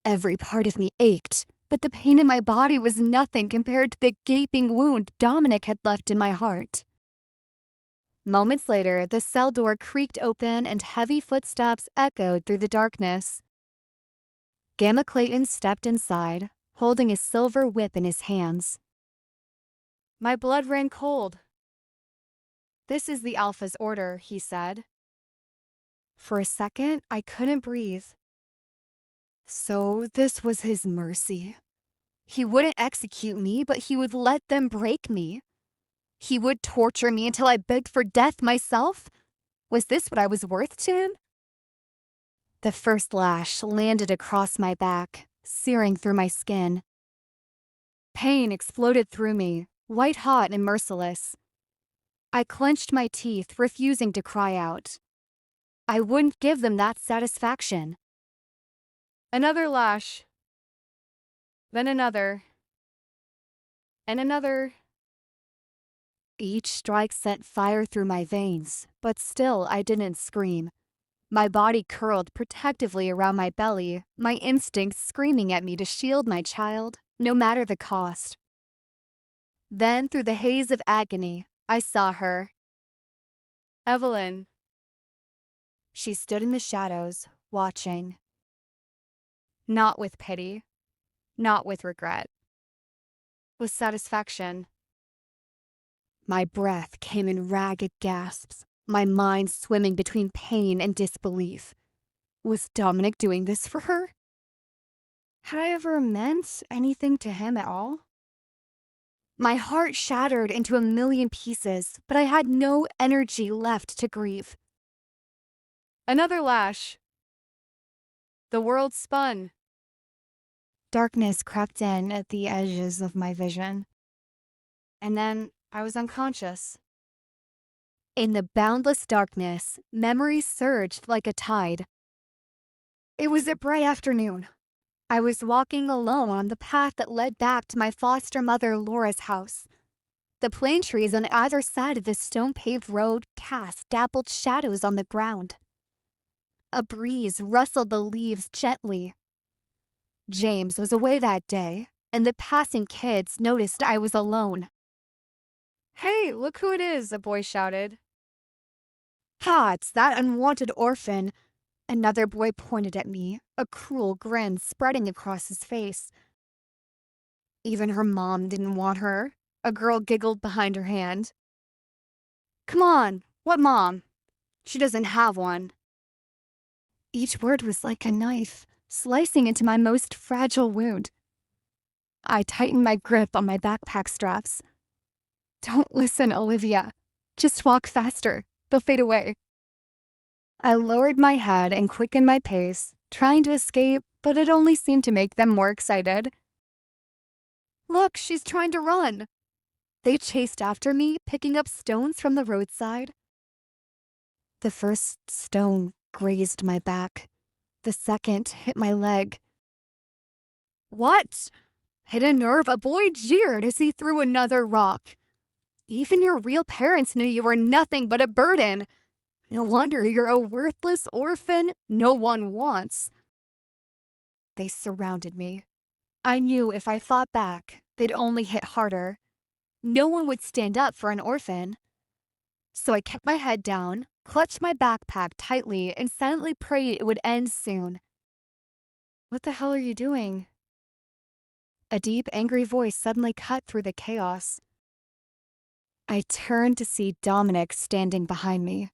Every part of me ached, but the pain in my body was nothing compared to the gaping wound Dominic had left in my heart. Moments later, the cell door creaked open and heavy footsteps echoed through the darkness. Gamma Clayton stepped inside, holding a silver whip in his hands. My blood ran cold. This is the Alpha's order, he said. For a second, I couldn't breathe. So this was his mercy. He wouldn't execute me, but he would let them break me. He would torture me until I begged for death myself? Was this what I was worth to him? The first lash landed across my back, searing through my skin. Pain exploded through me, white-hot and merciless. I clenched my teeth, refusing to cry out. I wouldn't give them that satisfaction. Another lash. Then another. And another. Each strike sent fire through my veins, but still I didn't scream. My body curled protectively around my belly, my instincts screaming at me to shield my child, no matter the cost. Then, through the haze of agony, I saw her. Evelyn. She stood in the shadows, watching. Not with pity. Not with regret. With satisfaction. My breath came in ragged gasps, my mind swimming between pain and disbelief. Was Dominic doing this for her? Had I ever meant anything to him at all? My heart shattered into a million pieces, but I had no energy left to grieve. Another lash. The world spun. Darkness crept in at the edges of my vision. And then I was unconscious. In the boundless darkness, memories surged like a tide. It was a bright afternoon. I was walking alone on the path that led back to my foster mother Laura's house. The plane trees on either side of the stone-paved road cast dappled shadows on the ground. A breeze rustled the leaves gently. James was away that day, and the passing kids noticed I was alone. Hey, look who it is, a boy shouted. "Ha, it's that unwanted orphan." Another boy pointed at me, a cruel grin spreading across his face. Even her mom didn't want her, a girl giggled behind her hand. Come on, what mom? She doesn't have one. Each word was like a knife, slicing into my most fragile wound. I tightened my grip on my backpack straps. Don't listen, Olivia. Just walk faster. They'll fade away. I lowered my head and quickened my pace, trying to escape, but it only seemed to make them more excited. Look, she's trying to run. They chased after me, picking up stones from the roadside. The first stone grazed my back. The second hit my leg. What? Hit a nerve, a boy jeered as he threw another rock. Even your real parents knew you were nothing but a burden. No wonder you're a worthless orphan no one wants. They surrounded me. I knew if I fought back, they'd only hit harder. No one would stand up for an orphan. So I kept my head down, clutched my backpack tightly, and silently prayed it would end soon. What the hell are you doing? A deep, angry voice suddenly cut through the chaos. I turned to see Dominic standing behind me.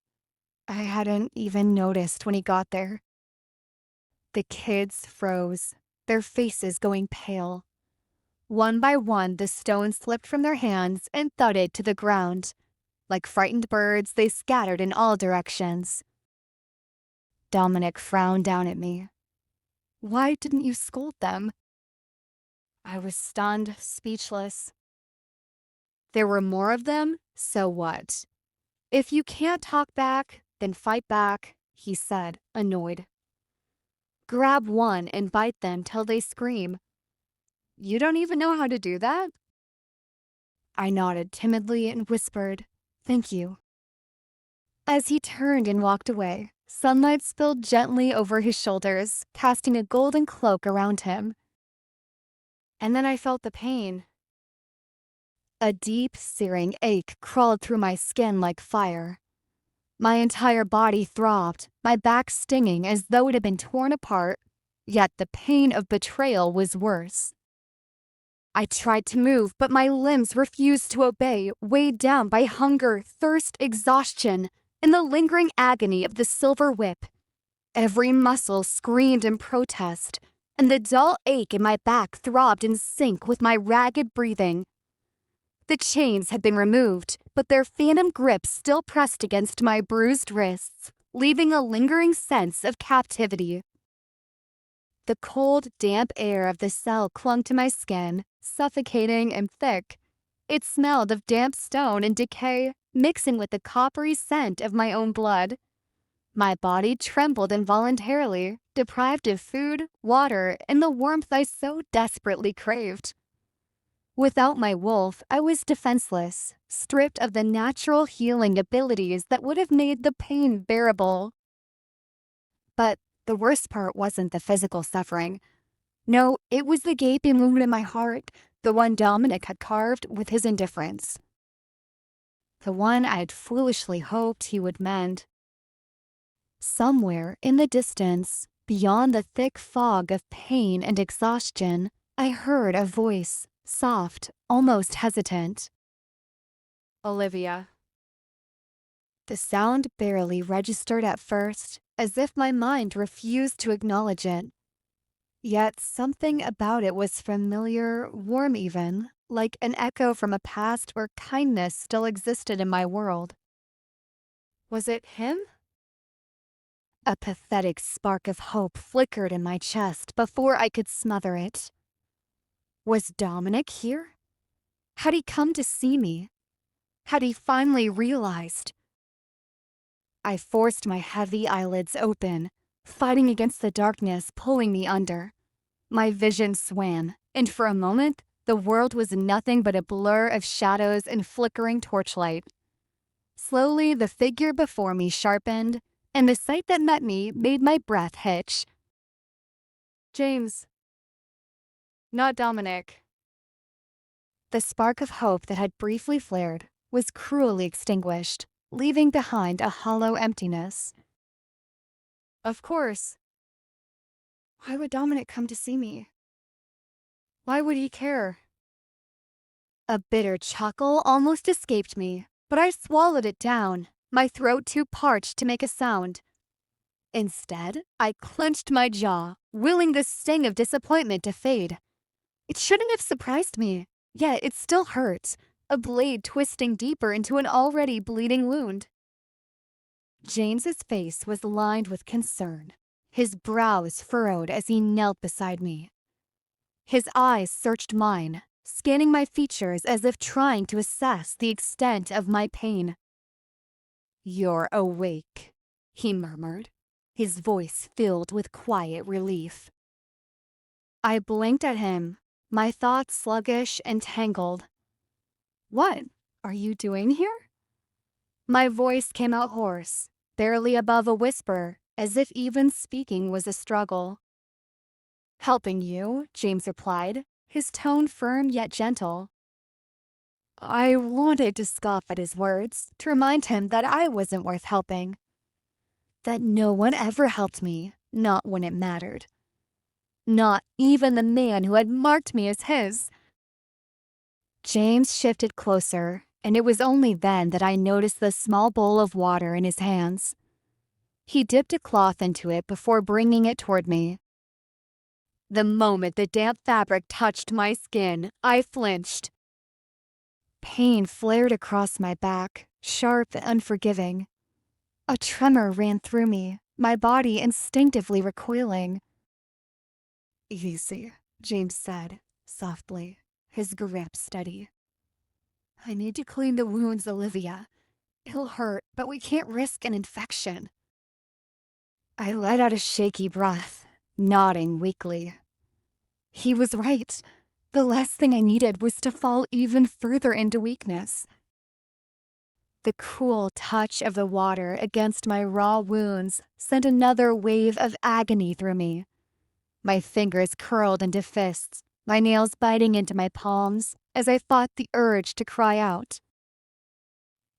I hadn't even noticed when he got there. The kids froze, their faces going pale. One by one, the stones slipped from their hands and thudded to the ground. Like frightened birds, they scattered in all directions. Dominic frowned down at me. Why didn't you scold them? I was stunned, speechless. There were more of them, so what? If you can't talk back, then fight back, he said, annoyed. Grab one and bite them till they scream. You don't even know how to do that? I nodded timidly and whispered, "Thank you." As he turned and walked away, sunlight spilled gently over his shoulders, casting a golden cloak around him. And then I felt the pain. A deep, searing ache crawled through my skin like fire. My entire body throbbed, my back stinging as though it had been torn apart, yet the pain of betrayal was worse. I tried to move, but my limbs refused to obey, weighed down by hunger, thirst, exhaustion, and the lingering agony of the silver whip. Every muscle screamed in protest, and the dull ache in my back throbbed in sync with my ragged breathing. The chains had been removed, but their phantom grip still pressed against my bruised wrists. leaving a lingering sense of captivity. The cold, damp air of the cell clung to my skin, suffocating and thick. It smelled of damp stone and decay, mixing with the coppery scent of my own blood. My body trembled involuntarily, deprived of food, water, and the warmth I so desperately craved. Without my wolf, I was defenseless, stripped of the natural healing abilities that would have made the pain bearable. But the worst part wasn't the physical suffering. No, it was the gaping wound in my heart, the one Dominic had carved with his indifference. The one I'd foolishly hoped he would mend. Somewhere in the distance, beyond the thick fog of pain and exhaustion, I heard a voice, soft, almost hesitant. Olivia. The sound barely registered at first, as if my mind refused to acknowledge it. Yet something about it was familiar, warm even, like an echo from a past where kindness still existed in my world. Was it him? A pathetic spark of hope flickered in my chest before I could smother it. Was Dominic here? Had he come to see me? Had he finally realized? I forced my heavy eyelids open, fighting against the darkness pulling me under. My vision swam, and for a moment, the world was nothing but a blur of shadows and flickering torchlight. Slowly, the figure before me sharpened, and the sight that met me made my breath hitch. James. Not Dominic. The spark of hope that had briefly flared was cruelly extinguished, leaving behind a hollow emptiness. Of course. Why would Dominic come to see me? Why would he care? A bitter chuckle almost escaped me, but I swallowed it down, my throat too parched to make a sound. Instead, I clenched my jaw, willing the sting of disappointment to fade. It shouldn't have surprised me, yet it still hurt, a blade twisting deeper into an already bleeding wound. James's face was lined with concern, his brows furrowed as he knelt beside me. His eyes searched mine, scanning my features as if trying to assess the extent of my pain. "You're awake," he murmured, his voice filled with quiet relief. I blinked at him, my thoughts sluggish and tangled. "What are you doing here?" My voice came out hoarse, barely above a whisper, as if even speaking was a struggle. "Helping you," James replied, his tone firm yet gentle. I wanted to scoff at his words, to remind him that I wasn't worth helping. That no one ever helped me, not when it mattered. Not even the man who had marked me as his. James shifted closer, and it was only then that I noticed the small bowl of water in his hands. He dipped a cloth into it before bringing it toward me. The moment the damp fabric touched my skin, I flinched. Pain flared across my back, sharp and unforgiving. A tremor ran through me, my body instinctively recoiling. "Easy," James said, softly, his grip steady. "I need to clean the wounds, Olivia. It'll hurt, but we can't risk an infection." I let out a shaky breath, nodding weakly. He was right. The last thing I needed was to fall even further into weakness. The cool touch of the water against my raw wounds sent another wave of agony through me. My fingers curled into fists, my nails biting into my palms as I fought the urge to cry out.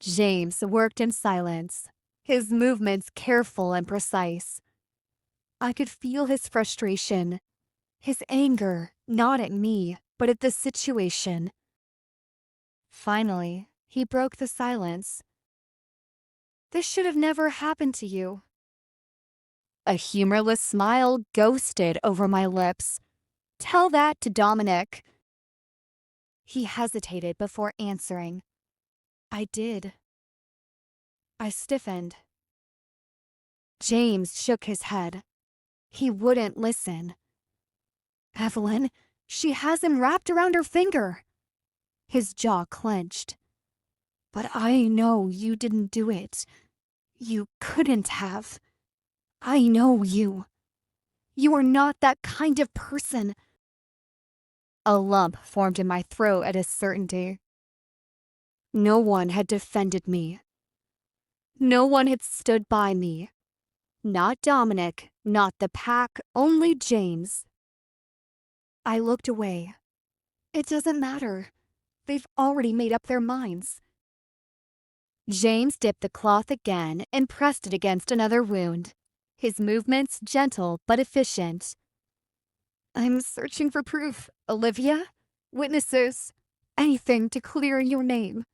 James worked in silence, his movements careful and precise. I could feel his frustration, his anger, not at me, but at the situation. Finally, he broke the silence. "This should have never happened to you." A humorless smile ghosted over my lips. "Tell that to Dominic." He hesitated before answering. "I did." I stiffened. James shook his head. He wouldn't listen. Evelyn, she has him wrapped around her finger. His jaw clenched. But I know you didn't do it. You couldn't have. I know you. You are not that kind of person. A lump formed in my throat at his certainty. No one had defended me. No one had stood by me. Not Dominic, not the pack, only James. I looked away. It doesn't matter. They've already made up their minds. James dipped the cloth again and pressed it against another wound, his movements gentle but efficient. I'm searching for proof, Olivia. Witnesses. Anything to clear your name.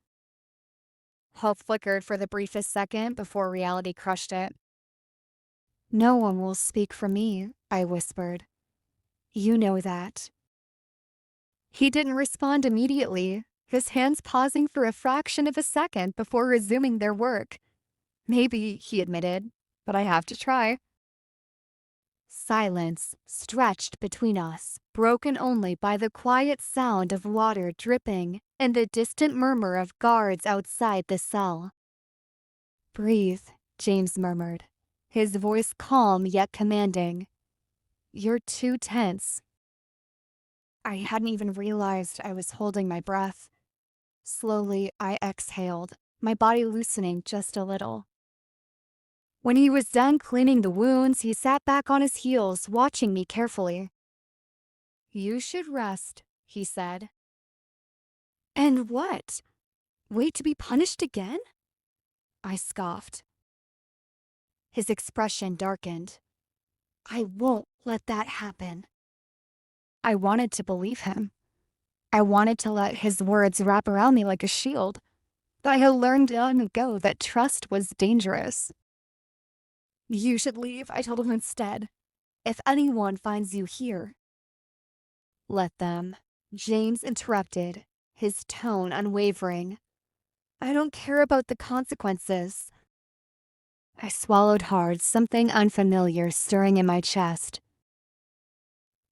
Hope flickered for the briefest second before reality crushed it. No one will speak for me, I whispered. You know that. He didn't respond immediately, his hands pausing for a fraction of a second before resuming their work. Maybe, he admitted, but I have to try. Silence stretched between us, broken only by the quiet sound of water dripping and the distant murmur of guards outside the cell. Breathe, James murmured, his voice calm yet commanding. You're too tense. I hadn't even realized I was holding my breath. Slowly, I exhaled, my body loosening just a little. When he was done cleaning the wounds, he sat back on his heels, watching me carefully. You should rest, he said. And what? Wait to be punished again? I scoffed. His expression darkened. I won't let that happen. I wanted to believe him. I wanted to let his words wrap around me like a shield. But I had learned long ago that trust was dangerous. You should leave, I told him instead. If anyone finds you here. Let them. James interrupted, his tone unwavering. I don't care about the consequences. I swallowed hard, something unfamiliar stirring in my chest.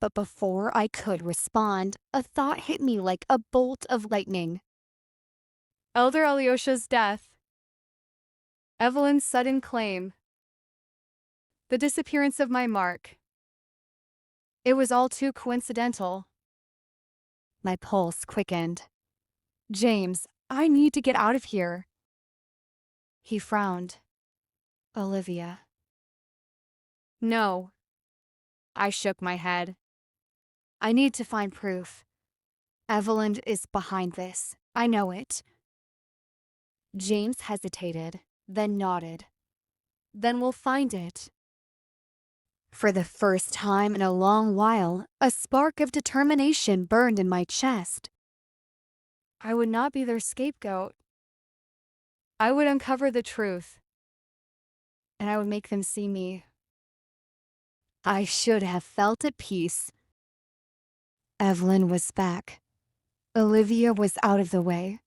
But before I could respond, a thought hit me like a bolt of lightning. Elder Alyosha's death. Evelyn's sudden claim. The disappearance of my mark. It was all too coincidental. My pulse quickened. James, I need to get out of here. He frowned. Olivia. No. I shook my head. I need to find proof. Evelyn is behind this. I know it. James hesitated, then nodded. Then we'll find it. For the first time in a long while, a spark of determination burned in my chest. I would not be their scapegoat. I would uncover the truth. And I would make them see me. I should have felt at peace. Evelyn was back. Olivia was out of the way.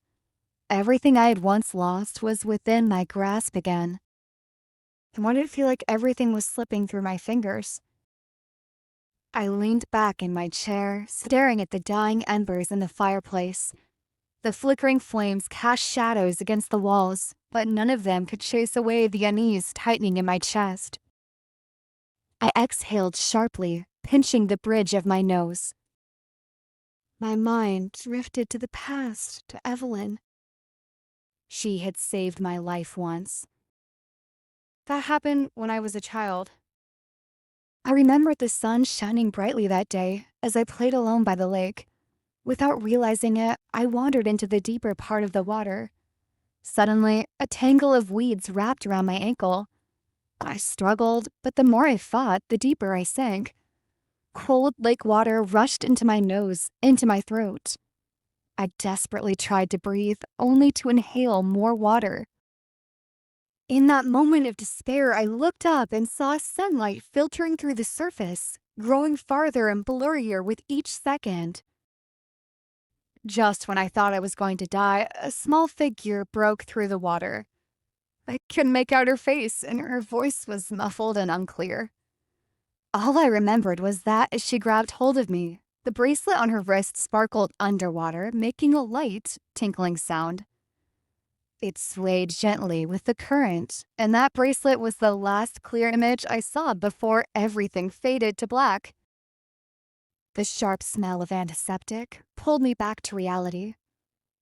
Everything I had once lost was within my grasp again. And why did it feel like everything was slipping through my fingers? I leaned back in my chair, staring at the dying embers in the fireplace. The flickering flames cast shadows against the walls, but none of them could chase away the unease tightening in my chest. I exhaled sharply, pinching the bridge of my nose. My mind drifted to the past, to Evelyn. She had saved my life once. That happened when I was a child. I remembered the sun shining brightly that day as I played alone by the lake. Without realizing it, I wandered into the deeper part of the water. Suddenly, a tangle of weeds wrapped around my ankle. I struggled, but the more I fought, the deeper I sank. Cold lake water rushed into my nose, into my throat. I desperately tried to breathe, only to inhale more water. In that moment of despair, I looked up and saw sunlight filtering through the surface, growing farther and blurrier with each second. Just when I thought I was going to die, a small figure broke through the water. I couldn't make out her face, and her voice was muffled and unclear. All I remembered was that as she grabbed hold of me, the bracelet on her wrist sparkled underwater, making a light, tinkling sound. It swayed gently with the current, and that bracelet was the last clear image I saw before everything faded to black. The sharp smell of antiseptic pulled me back to reality.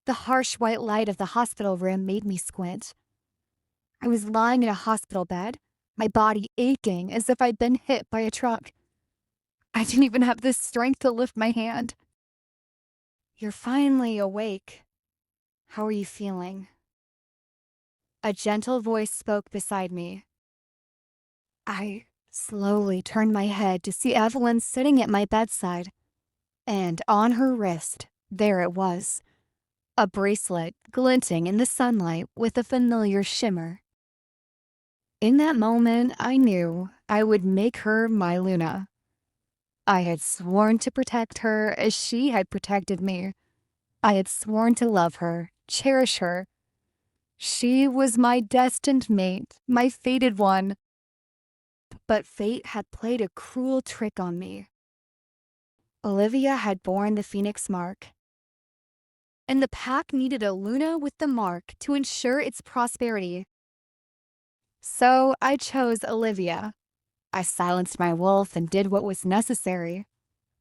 The harsh white light of the hospital room made me squint. I was lying in a hospital bed, my body aching as if I'd been hit by a truck. I didn't even have the strength to lift my hand. "You're finally awake. How are you feeling?" A gentle voice spoke beside me. I slowly turned my head to see Evelyn sitting at my bedside, and on her wrist, there it was, a bracelet glinting in the sunlight with a familiar shimmer. In that moment, I knew I would make her my Luna. I had sworn to protect her as she had protected me. I had sworn to love her, cherish her. She was my destined mate, my fated one. But fate had played a cruel trick on me. Olivia had borne the Phoenix mark, and the pack needed a Luna with the mark to ensure its prosperity. So I chose Olivia. I silenced my wolf and did what was necessary.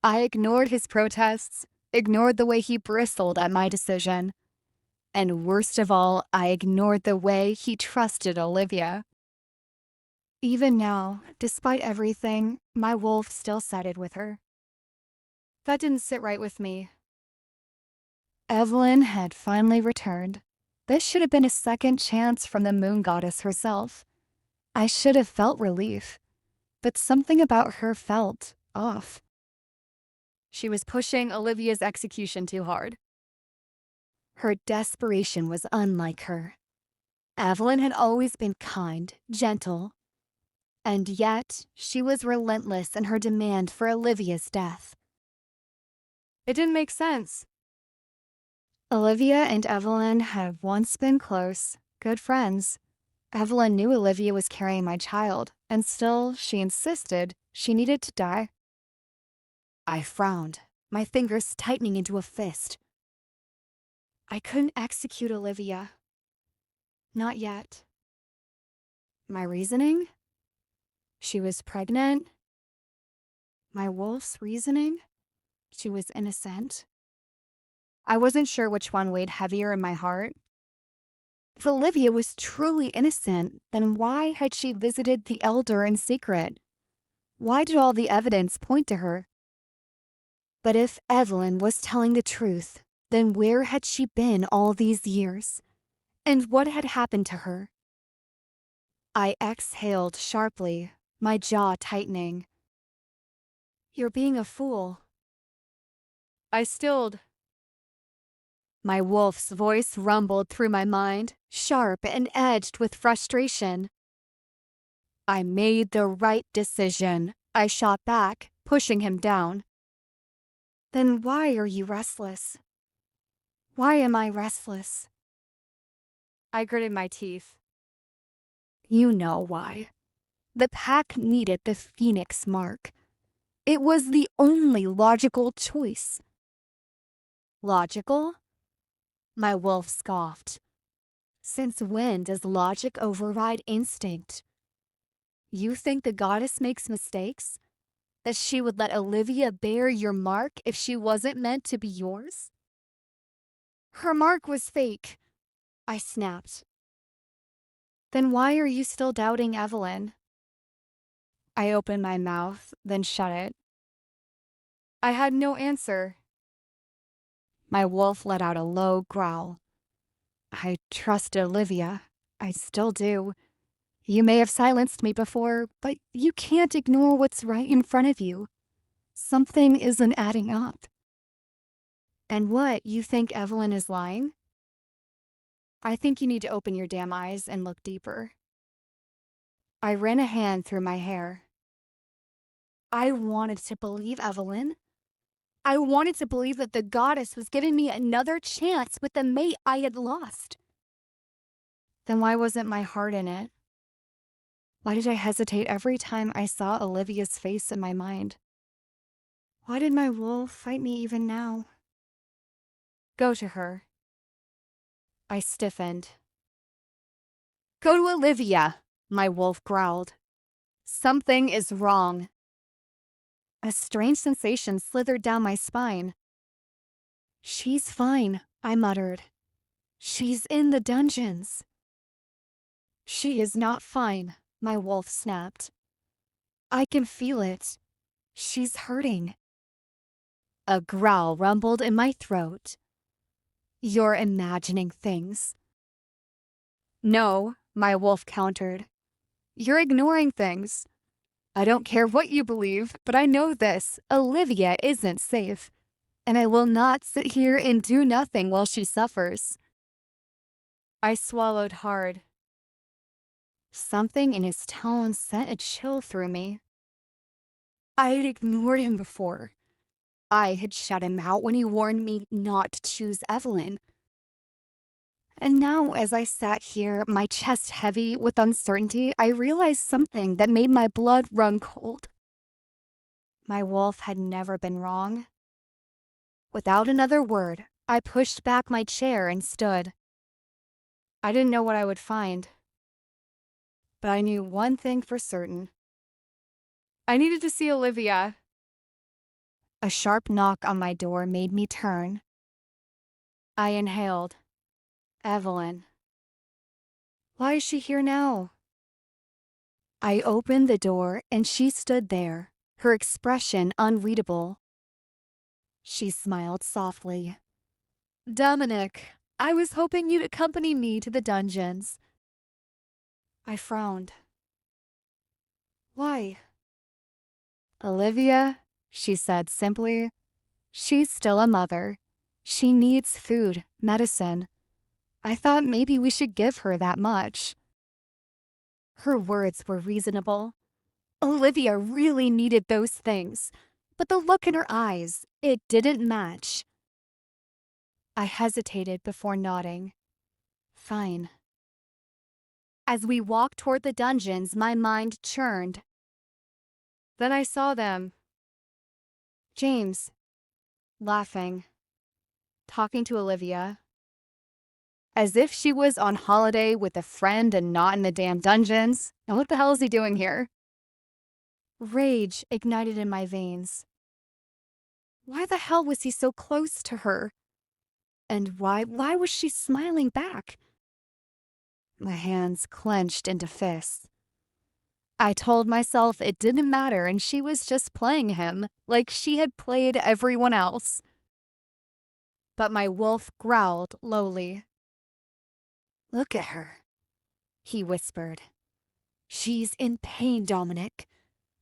I ignored his protests, ignored the way he bristled at my decision. And worst of all, I ignored the way he trusted Olivia. Even now, despite everything, my wolf still sided with her. That didn't sit right with me. Evelyn had finally returned. This should have been a second chance from the moon goddess herself. I should have felt relief, but something about her felt off. She was pushing Olivia's execution too hard. Her desperation was unlike her. Evelyn had always been kind, gentle, and yet she was relentless in her demand for Olivia's death. It didn't make sense. Olivia and Evelyn had once been close, good friends. Evelyn knew Olivia was carrying my child, and still she insisted she needed to die. I frowned, my fingers tightening into a fist. I couldn't execute Olivia. Not yet. My reasoning? She was pregnant. My wolf's reasoning? She was innocent. I wasn't sure which one weighed heavier in my heart. If Olivia was truly innocent, then why had she visited the elder in secret? Why did all the evidence point to her? But if Evelyn was telling the truth, then where had she been all these years? And what had happened to her? I exhaled sharply, my jaw tightening. "You're being a fool." I stilled. My wolf's voice rumbled through my mind, sharp and edged with frustration. "I made the right decision," I shot back, pushing him down. "Then why are you restless? Why am I restless?" I gritted my teeth. "You know why. The pack needed the Phoenix mark. It was the only logical choice." "Logical?" My wolf scoffed. "Since when does logic override instinct? You think the goddess makes mistakes? That she would let Olivia bear your mark if she wasn't meant to be yours?" "Her mark was fake," I snapped. "Then why are you still doubting Evelyn?" I opened my mouth, then shut it. I had no answer. My wolf let out a low growl. "I trusted Olivia. I still do. You may have silenced me before, but you can't ignore what's right in front of you. Something isn't adding up." "And what, you think Evelyn is lying?" "I think you need to open your damn eyes and look deeper." I ran a hand through my hair. I wanted to believe Evelyn. I wanted to believe that the goddess was giving me another chance with the mate I had lost. Then why wasn't my heart in it? Why did I hesitate every time I saw Olivia's face in my mind? Why did my wolf fight me even now? Go to her. I stiffened. Go to Olivia, my wolf growled. Something is wrong. A strange sensation slithered down my spine. She's fine, I muttered. She's in the dungeons. She is not fine, my wolf snapped. I can feel it. She's hurting. A growl rumbled in my throat. You're imagining things. No, my wolf countered. You're ignoring things. I don't care what you believe, but I know this. Olivia isn't safe. And I will not sit here and do nothing while she suffers. I swallowed hard. Something in his tone sent a chill through me. I had ignored him before. I had shut him out when he warned me not to choose Evelyn. And now, as I sat here, my chest heavy with uncertainty, I realized something that made my blood run cold. My wolf had never been wrong. Without another word, I pushed back my chair and stood. I didn't know what I would find, but I knew one thing for certain. I needed to see Olivia. A sharp knock on my door made me turn. I inhaled. Evelyn. Why is she here now? I opened the door and she stood there, her expression unreadable. She smiled softly. Dominic, I was hoping you'd accompany me to the dungeons. I frowned. Why? Olivia, she said simply. She's still a mother. She needs food, medicine. I thought maybe we should give her that much. Her words were reasonable. Olivia really needed those things, but the look in her eyes, it didn't match. I hesitated before nodding. Fine. As we walked toward the dungeons, my mind churned. Then I saw them. James, laughing, talking to Olivia, as if she was on holiday with a friend and not in the damn dungeons. Now what the hell is he doing here? Rage ignited in my veins. Why the hell was he so close to her? And why was she smiling back? My hands clenched into fists. I told myself it didn't matter and she was just playing him like she had played everyone else. But my wolf growled lowly. Look at her, he whispered. She's in pain, Dominic,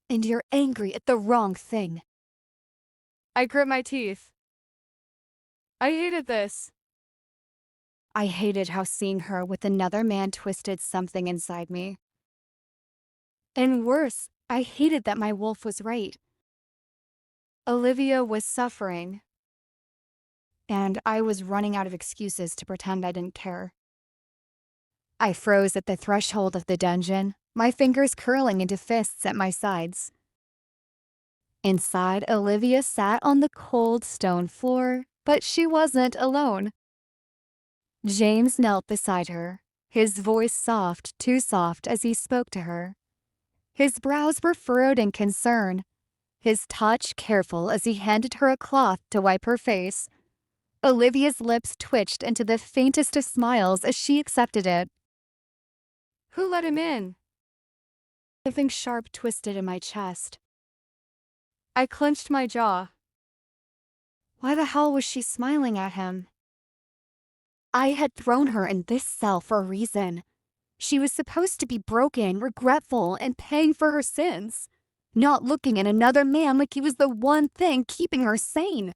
and you're angry at the wrong thing. I grit my teeth. I hated this. I hated how seeing her with another man twisted something inside me. And worse, I hated that my wolf was right. Olivia was suffering, and I was running out of excuses to pretend I didn't care. I froze at the threshold of the dungeon, my fingers curling into fists at my sides. Inside, Olivia sat on the cold stone floor, but she wasn't alone. James knelt beside her, his voice soft, too soft as he spoke to her. His brows were furrowed in concern, his touch careful as he handed her a cloth to wipe her face. Olivia's lips twitched into the faintest of smiles as she accepted it. Who let him in? Something sharp twisted in my chest. I clenched my jaw. Why the hell was she smiling at him? I had thrown her in this cell for a reason. She was supposed to be broken, regretful, and paying for her sins, not looking at another man like he was the one thing keeping her sane.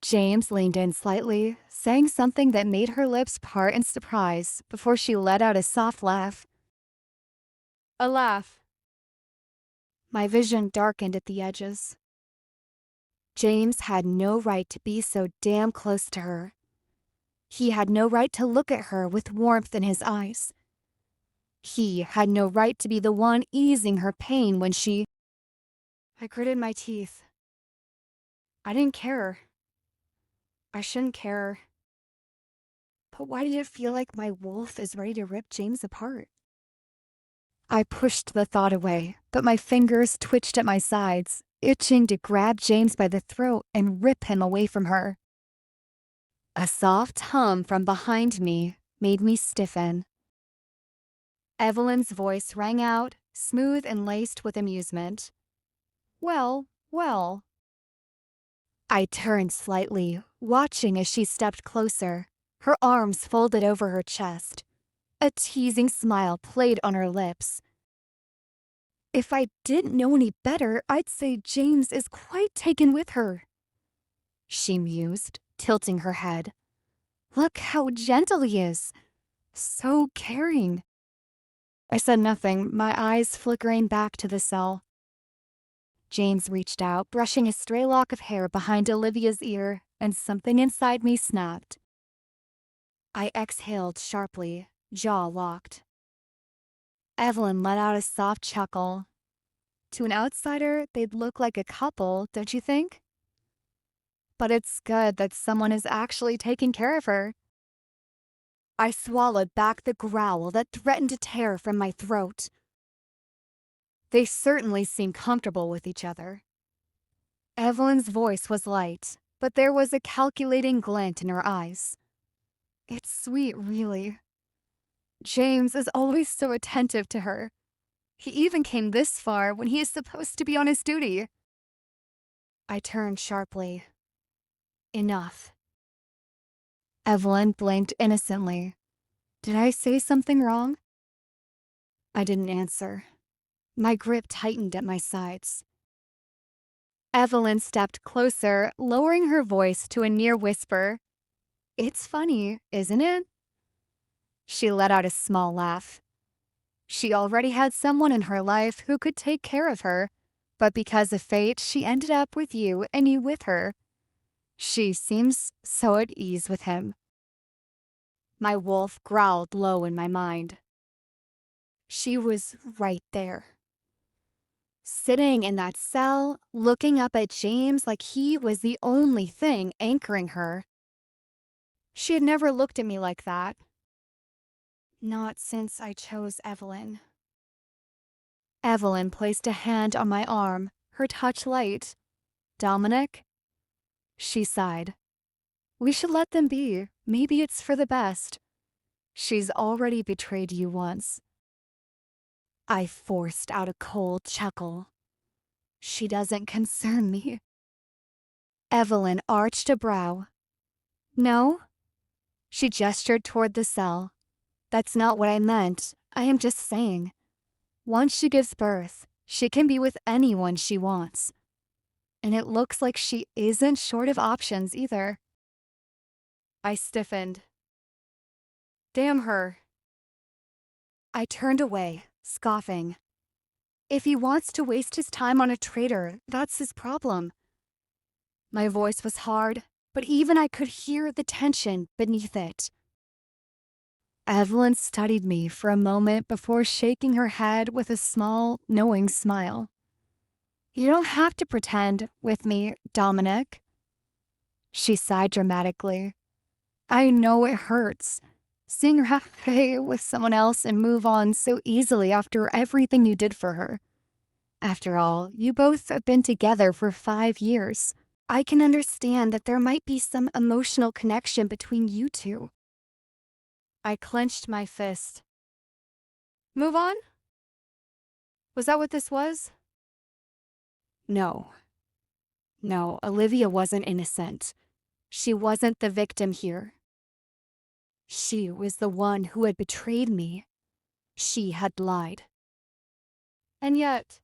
James leaned in slightly, saying something that made her lips part in surprise before she let out a soft laugh. A laugh. My vision darkened at the edges. James had no right to be so damn close to her. He had no right to look at her with warmth in his eyes. He had no right to be the one easing her pain when she... I gritted my teeth. I didn't care. I shouldn't care. But why did it feel like my wolf is ready to rip James apart? I pushed the thought away, but my fingers twitched at my sides, itching to grab James by the throat and rip him away from her. A soft hum from behind me made me stiffen. Evelyn's voice rang out, smooth and laced with amusement. Well, well. I turned slightly, watching as she stepped closer, her arms folded over her chest. A teasing smile played on her lips. If I didn't know any better, I'd say James is quite taken with her, she mused, tilting her head. Look how gentle he is. So caring. I said nothing, my eyes flickering back to the cell. James reached out, brushing a stray lock of hair behind Olivia's ear, and something inside me snapped. I exhaled sharply, jaw locked. Evelyn let out a soft chuckle. To an outsider, they'd look like a couple, don't you think? But it's good that someone is actually taking care of her. I swallowed back the growl that threatened to tear from my throat. They certainly seemed comfortable with each other. Evelyn's voice was light, but there was a calculating glint in her eyes. It's sweet, really. James is always so attentive to her. He even came this far when he is supposed to be on his duty. I turned sharply. Enough. Evelyn blinked innocently. Did I say something wrong? I didn't answer. My grip tightened at my sides. Evelyn stepped closer, lowering her voice to a near whisper. It's funny, isn't it? She let out a small laugh. She already had someone in her life who could take care of her, but because of fate, she ended up with you and you with her. She seems so at ease with him. My wolf growled low in my mind. She was right there. Sitting in that cell, looking up at James like he was the only thing anchoring her. She had never looked at me like that. Not since I chose Evelyn. Evelyn placed a hand on my arm, her touch light. Dominic? She sighed. We should let them be. Maybe it's for the best. She's already betrayed you once. I forced out a cold chuckle. She doesn't concern me. Evelyn arched a brow. No? She gestured toward the cell. That's not what I meant. I am just saying. Once she gives birth, she can be with anyone she wants. And it looks like she isn't short of options either. I stiffened. Damn her. I turned away, scoffing. If he wants to waste his time on a traitor, that's his problem. My voice was hard, but even I could hear the tension beneath it. Evelyn studied me for a moment before shaking her head with a small, knowing smile. You don't have to pretend with me, Dominic. She sighed dramatically. I know it hurts. Seeing her halfway with someone else and move on so easily after everything you did for her. After all, you both have been together for 5 years. I can understand that there might be some emotional connection between you two. I clenched my fist. Move on? Was that what this was? No. No, Olivia wasn't innocent. She wasn't the victim here. She was the one who had betrayed me. She had lied. And yet...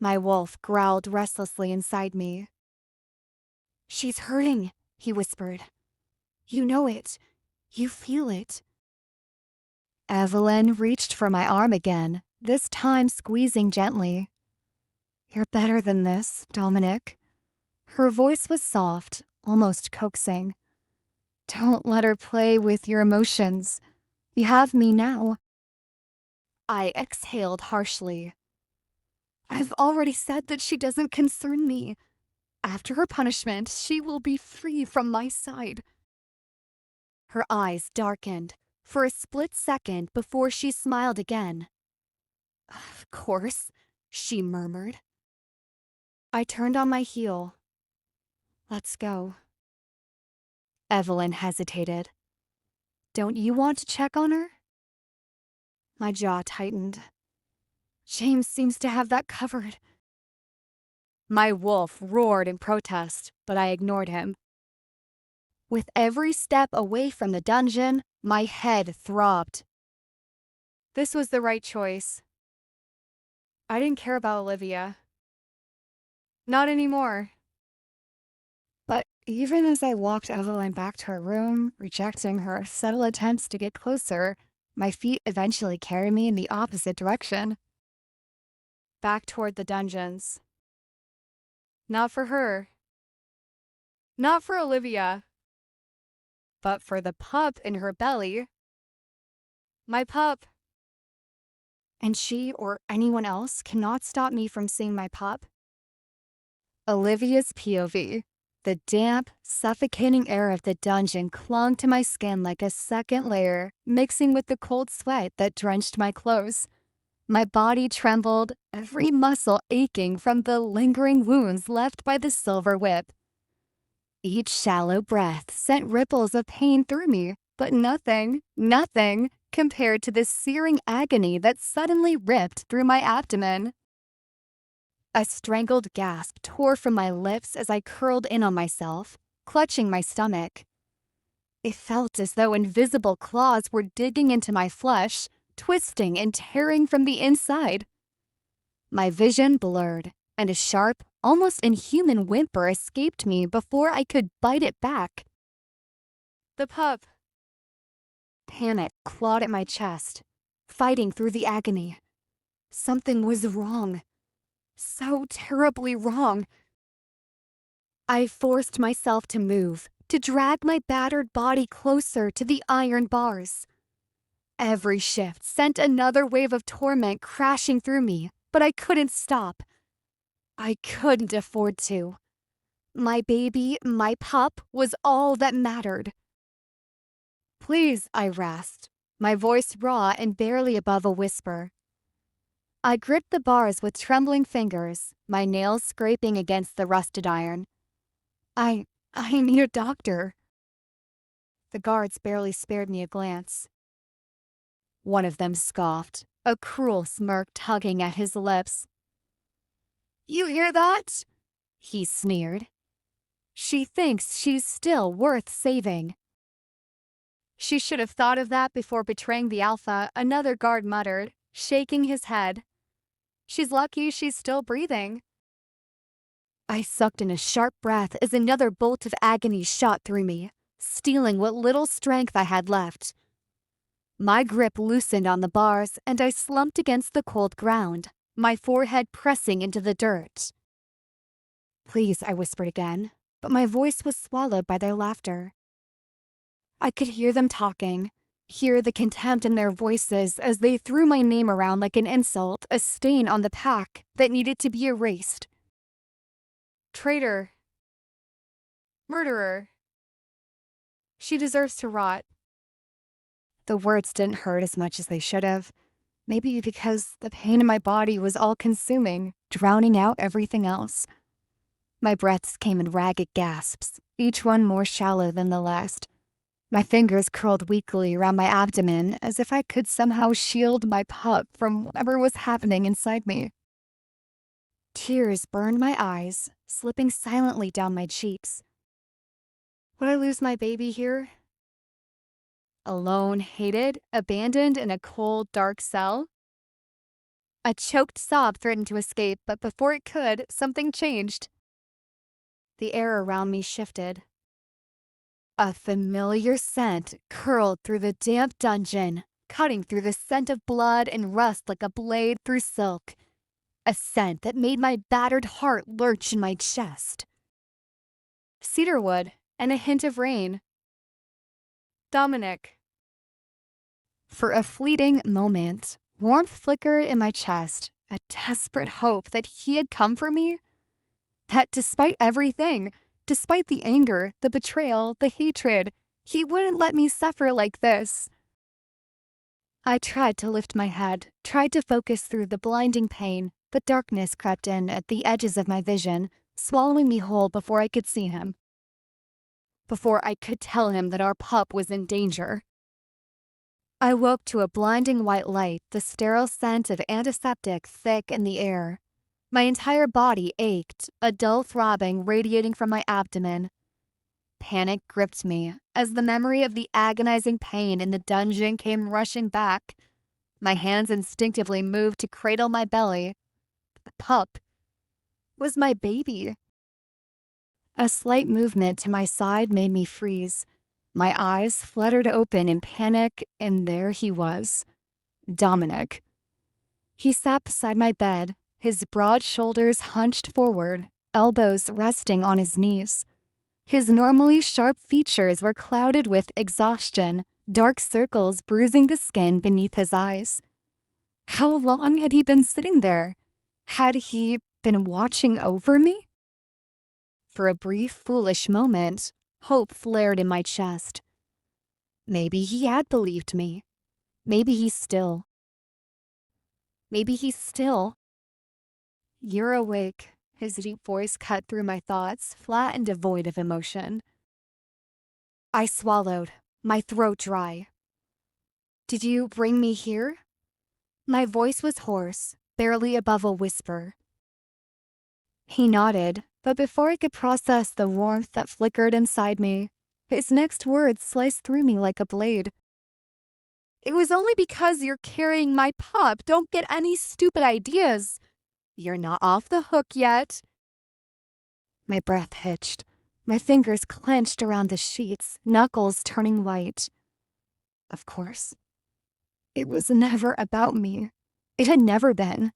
My wolf growled restlessly inside me. She's hurting, he whispered. You know it. You feel it. Evelyn reached for my arm again, this time squeezing gently. You're better than this, Dominic. Her voice was soft, almost coaxing. Don't let her play with your emotions. You have me now. I exhaled harshly. I've already said that she doesn't concern me. After her punishment, she will be free from my side. Her eyes darkened for a split second before she smiled again. Of course, she murmured. I turned on my heel. Let's go. Evelyn hesitated. Don't you want to check on her? My jaw tightened. James seems to have that covered. My wolf roared in protest, but I ignored him. With every step away from the dungeon, my head throbbed. This was the right choice. I didn't care about Olivia. Not anymore. But even as I walked Evelyn back to her room, rejecting her subtle attempts to get closer, my feet eventually carried me in the opposite direction. Back toward the dungeons. Not for her. Not for Olivia. But for the pup in her belly. My pup. And she or anyone else cannot stop me from seeing my pup. Olivia's POV. The damp, suffocating air of the dungeon clung to my skin like a second layer, mixing with the cold sweat that drenched my clothes. My body trembled, every muscle aching from the lingering wounds left by the silver whip. Each shallow breath sent ripples of pain through me, but nothing compared to the searing agony that suddenly ripped through my abdomen. A strangled gasp tore from my lips as I curled in on myself, clutching my stomach. It felt as though invisible claws were digging into my flesh, twisting and tearing from the inside. My vision blurred, and a sharp, almost inhuman whimper escaped me before I could bite it back. The pup. Panic clawed at my chest, fighting through the agony. Something was wrong. So terribly wrong. I forced myself to move, to drag my battered body closer to the iron bars. Every shift sent another wave of torment crashing through me, but I couldn't stop. I couldn't afford to. My baby, my pup, was all that mattered. Please, I rasped, my voice raw and barely above a whisper. I gripped the bars with trembling fingers, my nails scraping against the rusted iron. I need a doctor. The guards barely spared me a glance. One of them scoffed, a cruel smirk tugging at his lips. You hear that? He sneered. She thinks she's still worth saving. She should have thought of that before betraying the Alpha, another guard muttered, shaking his head. She's lucky she's still breathing. I sucked in a sharp breath as another bolt of agony shot through me, stealing what little strength I had left. My grip loosened on the bars, and I slumped against the cold ground, my forehead pressing into the dirt. Please, I whispered again, but my voice was swallowed by their laughter. I could hear them talking, hear the contempt in their voices as they threw my name around like an insult, a stain on the pack that needed to be erased. Traitor. Murderer. She deserves to rot. The words didn't hurt as much as they should have. Maybe because the pain in my body was all-consuming, drowning out everything else. My breaths came in ragged gasps, each one more shallow than the last. My fingers curled weakly around my abdomen as if I could somehow shield my pup from whatever was happening inside me. Tears burned my eyes, slipping silently down my cheeks. Would I lose my baby here? Alone, hated, abandoned in a cold, dark cell? A choked sob threatened to escape, but before it could, something changed. The air around me shifted. A familiar scent curled through the damp dungeon, cutting through the scent of blood and rust like a blade through silk. A scent that made my battered heart lurch in my chest. Cedarwood and a hint of rain. Dominic. For a fleeting moment, warmth flickered in my chest, a desperate hope that he had come for me. That despite everything, despite the anger, the betrayal, the hatred, he wouldn't let me suffer like this. I tried to lift my head, tried to focus through the blinding pain, but darkness crept in at the edges of my vision, swallowing me whole before I could see him. Before I could tell him that our pup was in danger. I woke to a blinding white light, the sterile scent of antiseptic thick in the air. My entire body ached, a dull throbbing radiating from my abdomen. Panic gripped me as the memory of the agonizing pain in the dungeon came rushing back. My hands instinctively moved to cradle my belly. The pup was my baby. A slight movement to my side made me freeze. My eyes fluttered open in panic, and there he was, Dominic. He sat beside my bed, his broad shoulders hunched forward, elbows resting on his knees. His normally sharp features were clouded with exhaustion, dark circles bruising the skin beneath his eyes. How long had he been sitting there? Had he been watching over me? For a brief, foolish moment, hope flared in my chest. Maybe he had believed me. Maybe he still. You're awake. His deep voice cut through my thoughts, flat and devoid of emotion. I swallowed, my throat dry. Did you bring me here? My voice was hoarse, barely above a whisper. He nodded, but before I could process the warmth that flickered inside me, his next words sliced through me like a blade. It was only because you're carrying my pup. Don't get any stupid ideas. You're not off the hook yet. My breath hitched. My fingers clenched around the sheets, knuckles turning white. Of course. It was never about me. It had never been.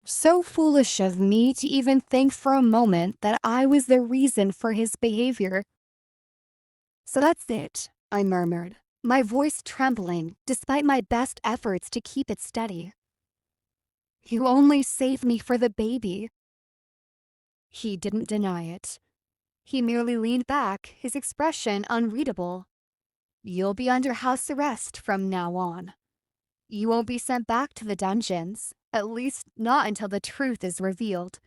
So foolish of me to even think for a moment that I was the reason for his behavior. So that's it, I murmured, my voice trembling despite my best efforts to keep it steady. You only saved me for the baby. He didn't deny it. He merely leaned back, his expression unreadable. You'll be under house arrest from now on. You won't be sent back to the dungeons, at least not until the truth is revealed.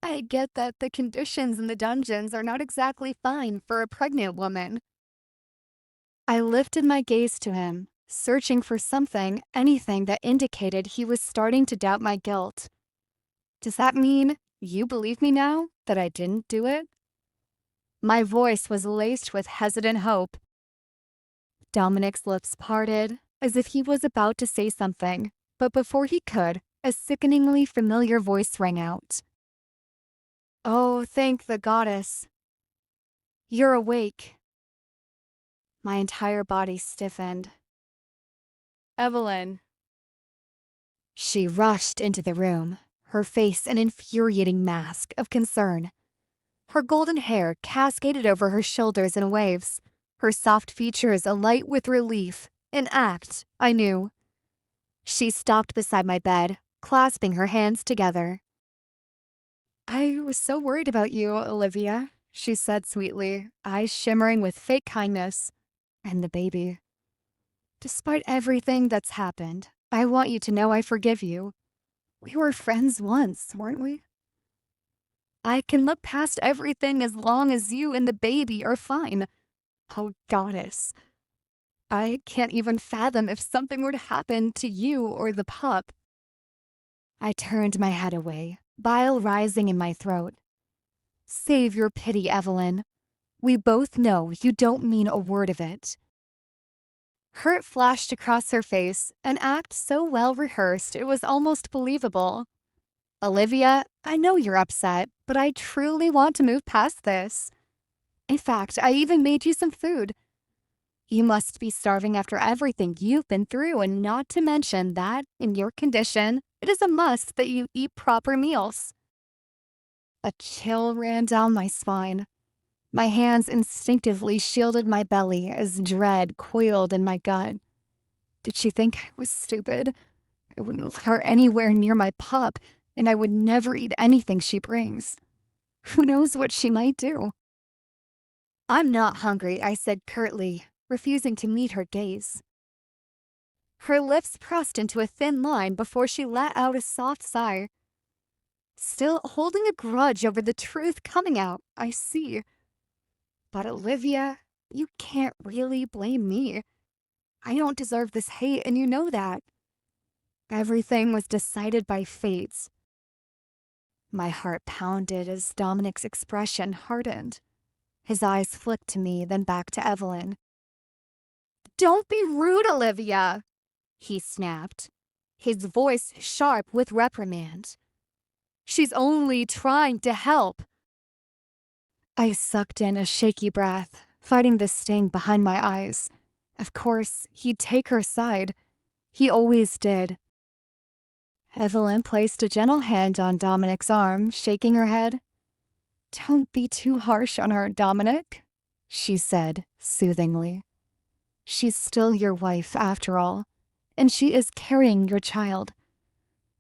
I get that the conditions in the dungeons are not exactly fine for a pregnant woman. I lifted my gaze to him, searching for something, anything that indicated he was starting to doubt my guilt. Does that mean you believe me now, that I didn't do it? My voice was laced with hesitant hope. Dominic's lips parted, as if he was about to say something, but before he could, a sickeningly familiar voice rang out. Oh, thank the goddess. You're awake. My entire body stiffened. Evelyn. She rushed into the room, her face an infuriating mask of concern. Her golden hair cascaded over her shoulders in waves, her soft features alight with relief, an act I knew. She stopped beside my bed, clasping her hands together. I was so worried about you, Olivia, she said sweetly, eyes shimmering with fake kindness. And the baby. Despite everything that's happened, I want you to know I forgive you. We were friends once, weren't we? I can look past everything as long as you and the baby are fine. Oh, goddess. I can't even fathom if something were to happen to you or the pup. I turned my head away, bile rising in my throat. Save your pity, Evelyn. We both know you don't mean a word of it. Hurt flashed across her face, an act so well rehearsed it was almost believable. Olivia, I know you're upset, but I truly want to move past this. In fact, I even made you some food. You must be starving after everything you've been through, and not to mention that, in your condition, it is a must that you eat proper meals. A chill ran down my spine. My hands instinctively shielded my belly as dread coiled in my gut. Did she think I was stupid? I wouldn't let her anywhere near my pup, and I would never eat anything she brings. Who knows what she might do? I'm not hungry, I said curtly, refusing to meet her gaze. Her lips pressed into a thin line before she let out a soft sigh. Still holding a grudge over the truth coming out, I see. But Olivia, you can't really blame me. I don't deserve this hate, and you know that. Everything was decided by fates. My heart pounded as Dominic's expression hardened. His eyes flicked to me, then back to Evelyn. "Don't be rude, Olivia," he snapped, his voice sharp with reprimand. "She's only trying to help." I sucked in a shaky breath, fighting the sting behind my eyes. Of course, he'd take her side. He always did. Evelyn placed a gentle hand on Dominic's arm, shaking her head. "Don't be too harsh on her, Dominic," she said soothingly. "She's still your wife, after all, and she is carrying your child.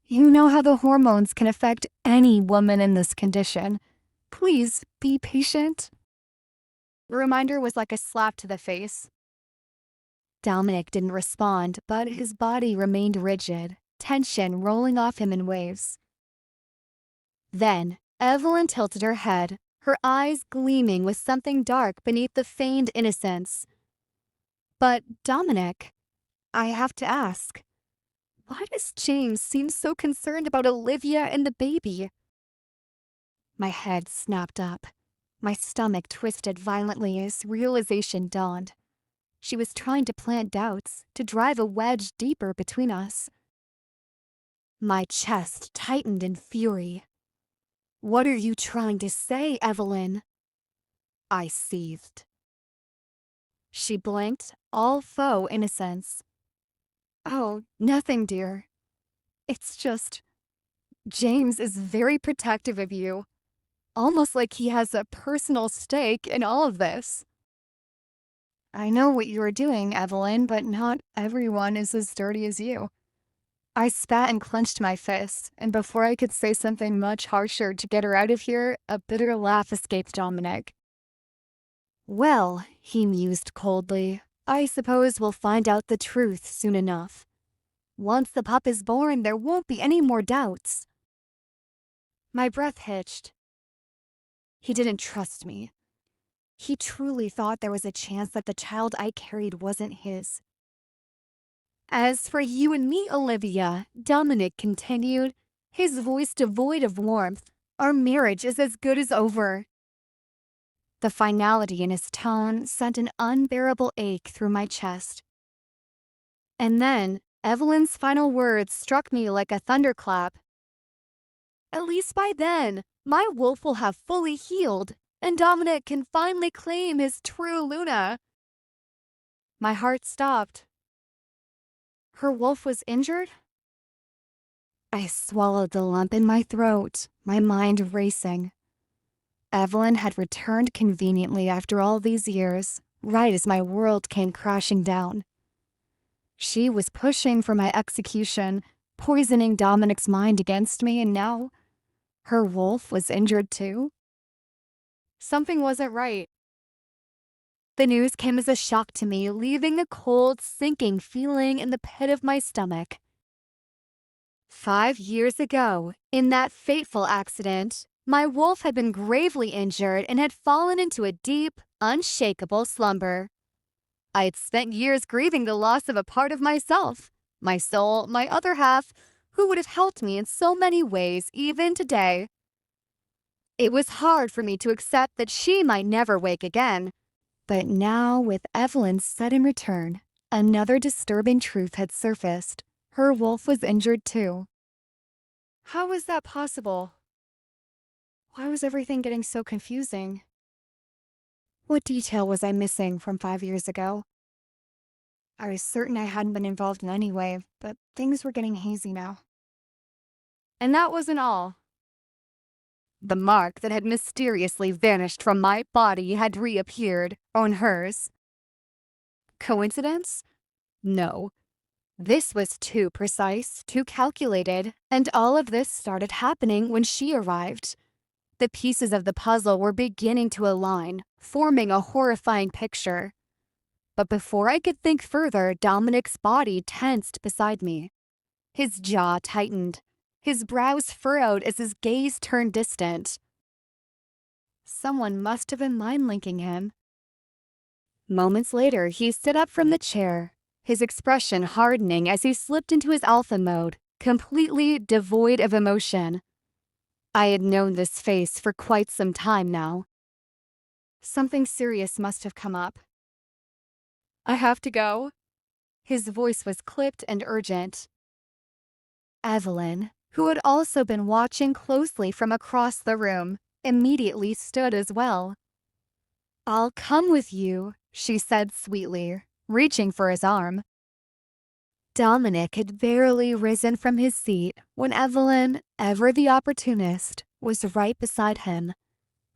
You know how the hormones can affect any woman in this condition. Please be patient." The reminder was like a slap to the face. Dominic didn't respond, but his body remained rigid, tension rolling off him in waves. Then, Evelyn tilted her head, her eyes gleaming with something dark beneath the feigned innocence. "But, Dominic, I have to ask, why does James seem so concerned about Olivia and the baby?" My head snapped up. My stomach twisted violently as realization dawned. She was trying to plant doubts, to drive a wedge deeper between us. My chest tightened in fury. "What are you trying to say, Evelyn?" I seethed. She blinked, all faux innocence. "Oh, nothing, dear. It's just, James is very protective of you, almost like he has a personal stake in all of this." "I know what you are doing, Evelyn, but not everyone is as dirty as you." I spat and clenched my fists, and before I could say something much harsher to get her out of here, a bitter laugh escaped Dominic. "Well," he mused coldly, "I suppose we'll find out the truth soon enough. Once the pup is born, there won't be any more doubts." My breath hitched. He didn't trust me. He truly thought there was a chance that the child I carried wasn't his. "As for you and me, Olivia," Dominic continued, his voice devoid of warmth, "our marriage is as good as over." The finality in his tone sent an unbearable ache through my chest. And then, Evelyn's final words struck me like a thunderclap. "At least by then, my wolf will have fully healed, and Dominic can finally claim his true Luna." My heart stopped. Her wolf was injured? I swallowed the lump in my throat, my mind racing. Evelyn had returned conveniently after all these years, right as my world came crashing down. She was pushing for my execution, poisoning Dominic's mind against me, and now her wolf was injured too? Something wasn't right. The news came as a shock to me, leaving a cold, sinking feeling in the pit of my stomach. 5 years ago, in that fateful accident, my wolf had been gravely injured and had fallen into a deep, unshakable slumber. I had spent years grieving the loss of a part of myself, my soul, my other half, who would have helped me in so many ways even today. It was hard for me to accept that she might never wake again. But now, with Evelyn's sudden return, another disturbing truth had surfaced. Her wolf was injured too. How was that possible? Why was everything getting so confusing? What detail was I missing from 5 years ago? I was certain I hadn't been involved in any way, but things were getting hazy now. And that wasn't all. The mark that had mysteriously vanished from my body had reappeared on hers. Coincidence? No. This was too precise, too calculated, and all of this started happening when she arrived. The pieces of the puzzle were beginning to align, forming a horrifying picture. But before I could think further, Dominic's body tensed beside me. His jaw tightened, his brows furrowed as his gaze turned distant. Someone must have been mind-linking him. Moments later, he stood up from the chair, his expression hardening as he slipped into his alpha mode, completely devoid of emotion. I had known this face for quite some time now. Something serious must have come up. I have to go. His voice was clipped and urgent. Evelyn, who had also been watching closely from across the room, immediately stood as well. I'll come with you, she said sweetly, reaching for his arm. Dominic had barely risen from his seat when Evelyn, ever the opportunist, was right beside him,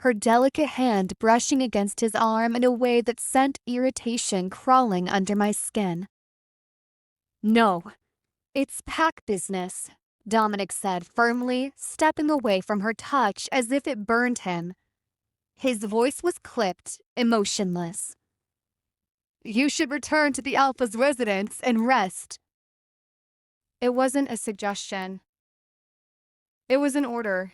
her delicate hand brushing against his arm in a way that sent irritation crawling under my skin. No, it's pack business, Dominic said firmly, stepping away from her touch as if it burned him. His voice was clipped, emotionless. You should return to the Alpha's residence and rest. It wasn't a suggestion. It was an order.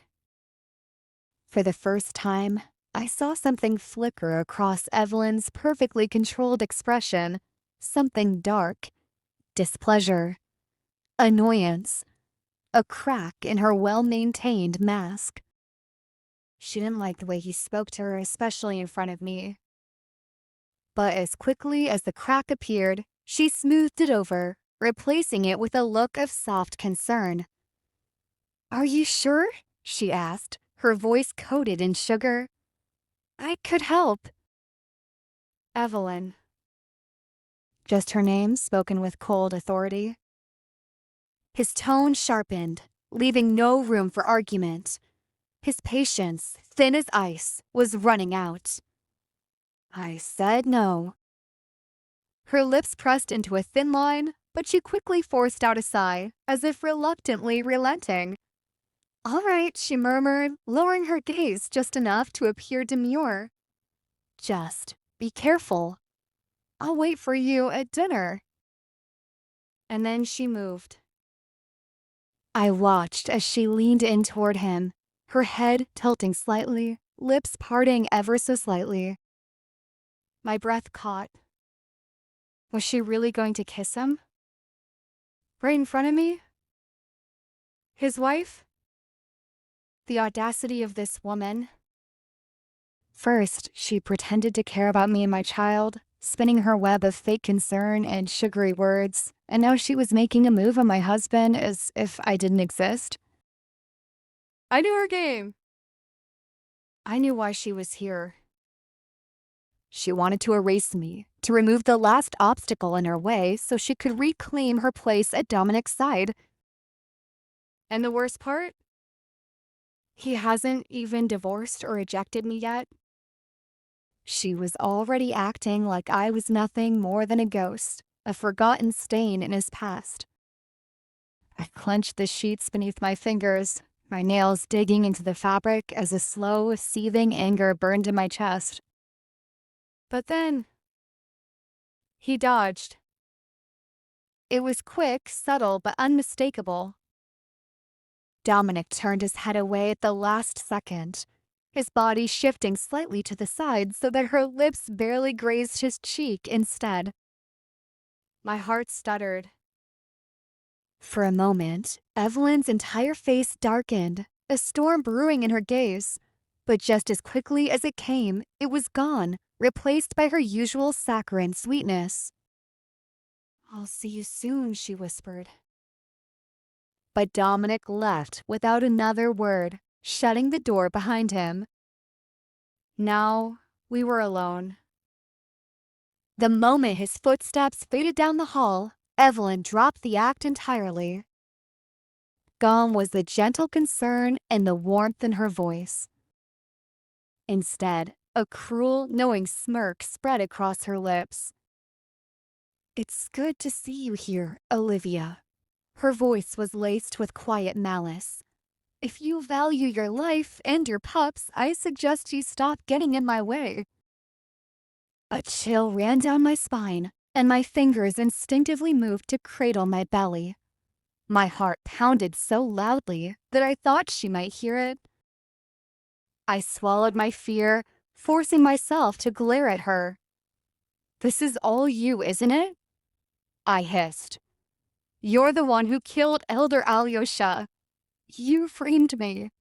For the first time, I saw something flicker across Evelyn's perfectly controlled expression, something dark, displeasure, annoyance, a crack in her well-maintained mask. She didn't like the way he spoke to her, especially in front of me. But as quickly as the crack appeared, she smoothed it over, replacing it with a look of soft concern. Are you sure? She asked, her voice coated in sugar. I could help. Evelyn. Just her name spoken with cold authority. His tone sharpened, leaving no room for argument. His patience, thin as ice, was running out. I said no. Her lips pressed into a thin line, but she quickly forced out a sigh, as if reluctantly relenting. All right, she murmured, lowering her gaze just enough to appear demure. Just be careful. I'll wait for you at dinner. And then she moved. I watched as she leaned in toward him, her head tilting slightly, lips parting ever so slightly. My breath caught. Was she really going to kiss him? Right in front of me? His wife? The audacity of this woman. First, she pretended to care about me and my child, spinning her web of fake concern and sugary words, and now she was making a move on my husband as if I didn't exist. I knew her game. I knew why she was here. She wanted to erase me, to remove the last obstacle in her way so she could reclaim her place at Dominic's side. And the worst part? He hasn't even divorced or ejected me yet. She was already acting like I was nothing more than a ghost, a forgotten stain in his past. I clenched the sheets beneath my fingers, my nails digging into the fabric as a slow, seething anger burned in my chest. But then, he dodged. It was quick, subtle, but unmistakable. Dominic turned his head away at the last second, his body shifting slightly to the side so that her lips barely grazed his cheek instead. My heart stuttered. For a moment, Evelyn's entire face darkened, a storm brewing in her gaze. But just as quickly as it came, it was gone, replaced by her usual saccharine sweetness. I'll see you soon, she whispered. But Dominic left without another word, shutting the door behind him. Now we were alone. The moment his footsteps faded down the hall, Evelyn dropped the act entirely. Gone was the gentle concern and the warmth in her voice. Instead, a cruel, knowing smirk spread across her lips. "It's good to see you here, Olivia." Her voice was laced with quiet malice. "If you value your life and your pups, I suggest you stop getting in my way." A chill ran down my spine, and my fingers instinctively moved to cradle my belly. My heart pounded so loudly that I thought she might hear it. I swallowed my fear, forcing myself to glare at her. "This is all you, isn't it?" I hissed. "You're the one who killed Elder Alyosha. You framed me."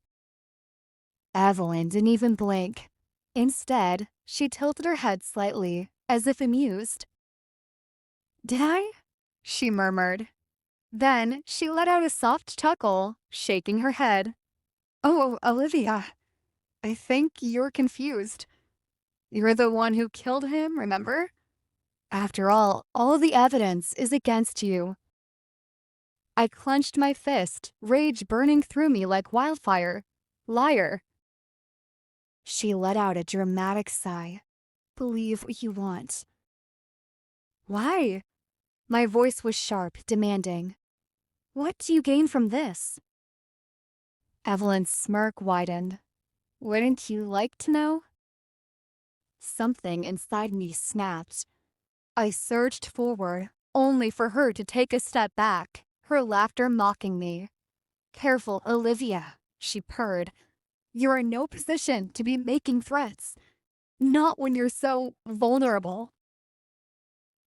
Evelyn didn't even blink. Instead, she tilted her head slightly, as if amused. "Did I?" she murmured. Then she let out a soft chuckle, shaking her head. "Oh, Olivia, I think you're confused. You're the one who killed him, remember? After all the evidence is against you." I clenched my fist, rage burning through me like wildfire. "Liar." She let out a dramatic sigh. "Believe what you want." "Why?" My voice was sharp, demanding. "What do you gain from this?" Evelyn's smirk widened. "Wouldn't you like to know?" Something inside me snapped. I surged forward, only for her to take a step back, her laughter mocking me. "Careful, Olivia," she purred. "You're in no position to be making threats. Not when you're so vulnerable."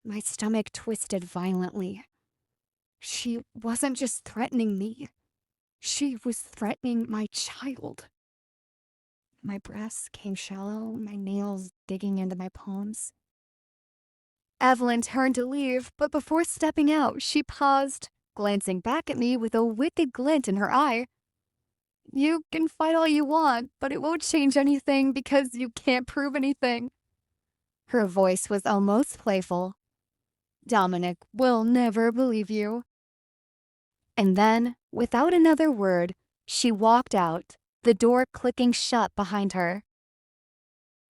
My stomach twisted violently. She wasn't just threatening me. She was threatening my child. My breaths came shallow, my nails digging into my palms. Evelyn turned to leave, but before stepping out, she paused, glancing back at me with a wicked glint in her eye. "You can fight all you want, but it won't change anything because you can't prove anything." Her voice was almost playful. "Dominic will never believe you." And then, without another word, she walked out, the door clicking shut behind her.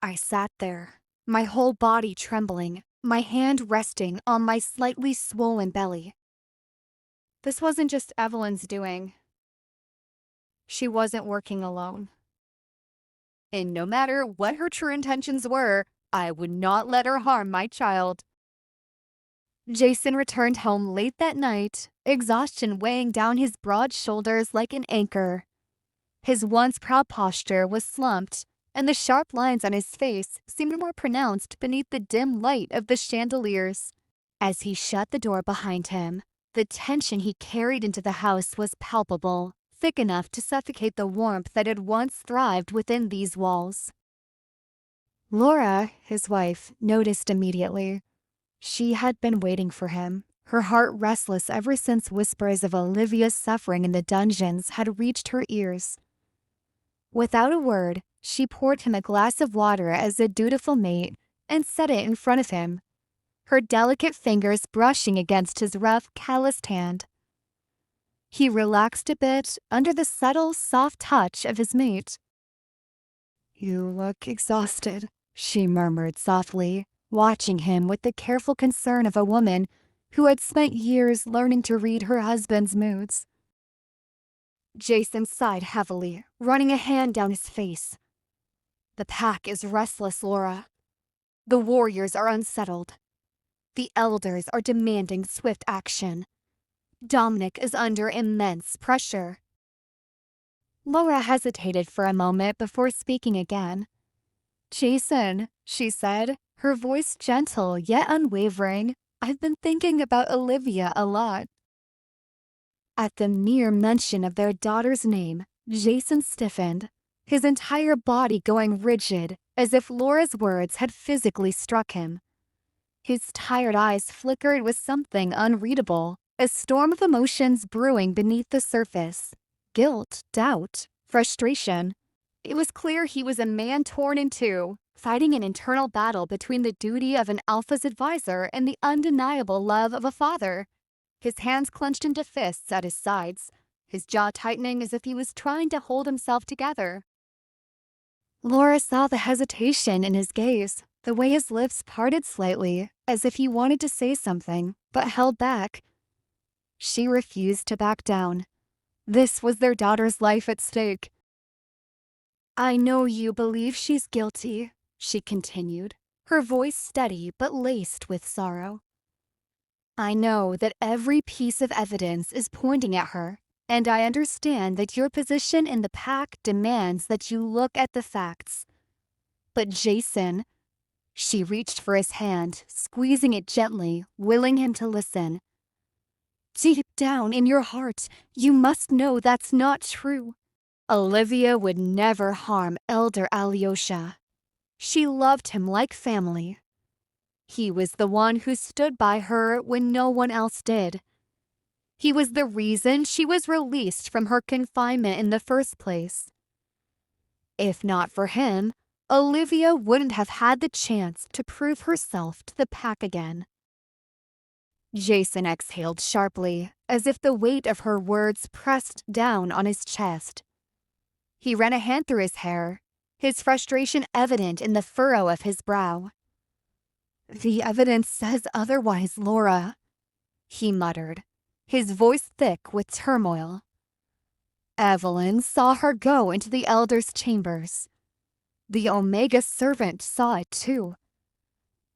I sat there, my whole body trembling, my hand resting on my slightly swollen belly. This wasn't just Evelyn's doing. She wasn't working alone. And no matter what her true intentions were, I would not let her harm my child. Jason returned home late that night, exhaustion weighing down his broad shoulders like an anchor. His once proud posture was slumped, and the sharp lines on his face seemed more pronounced beneath the dim light of the chandeliers. As he shut the door behind him, the tension he carried into the house was palpable, thick enough to suffocate the warmth that had once thrived within these walls. Laura, his wife, noticed immediately. She had been waiting for him, her heart restless ever since whispers of Olivia's suffering in the dungeons had reached her ears. Without a word, she poured him a glass of water as a dutiful mate and set it in front of him, her delicate fingers brushing against his rough, calloused hand. He relaxed a bit under the subtle, soft touch of his mate. "You look exhausted," she murmured softly, watching him with the careful concern of a woman who had spent years learning to read her husband's moods. Jason sighed heavily, running a hand down his face. "The pack is restless, Laura. The warriors are unsettled. The elders are demanding swift action. Dominic is under immense pressure." Laura hesitated for a moment before speaking again. "Jason," she said, her voice gentle yet unwavering, "I've been thinking about Olivia a lot." At the mere mention of their daughter's name, Jason stiffened, his entire body going rigid, as if Laura's words had physically struck him. His tired eyes flickered with something unreadable, a storm of emotions brewing beneath the surface. Guilt, doubt, frustration. It was clear he was a man torn in two, fighting an internal battle between the duty of an alpha's advisor and the undeniable love of a father. His hands clenched into fists at his sides, his jaw tightening as if he was trying to hold himself together. Laura saw the hesitation in his gaze, the way his lips parted slightly, as if he wanted to say something, but held back. She refused to back down. This was their daughter's life at stake. "I know you believe she's guilty," she continued, her voice steady but laced with sorrow. "I know that every piece of evidence is pointing at her, and I understand that your position in the pack demands that you look at the facts. But Jason," she reached for his hand, squeezing it gently, willing him to listen. "Deep down in your heart, you must know that's not true. Olivia would never harm Elder Alyosha. She loved him like family. He was the one who stood by her when no one else did. He was the reason she was released from her confinement in the first place. If not for him, Olivia wouldn't have had the chance to prove herself to the pack again." Jason exhaled sharply, as if the weight of her words pressed down on his chest. He ran a hand through his hair, his frustration evident in the furrow of his brow. "The evidence says otherwise, Laura," he muttered, his voice thick with turmoil. "Evelyn saw her go into the Elder's chambers. The Omega servant saw it too.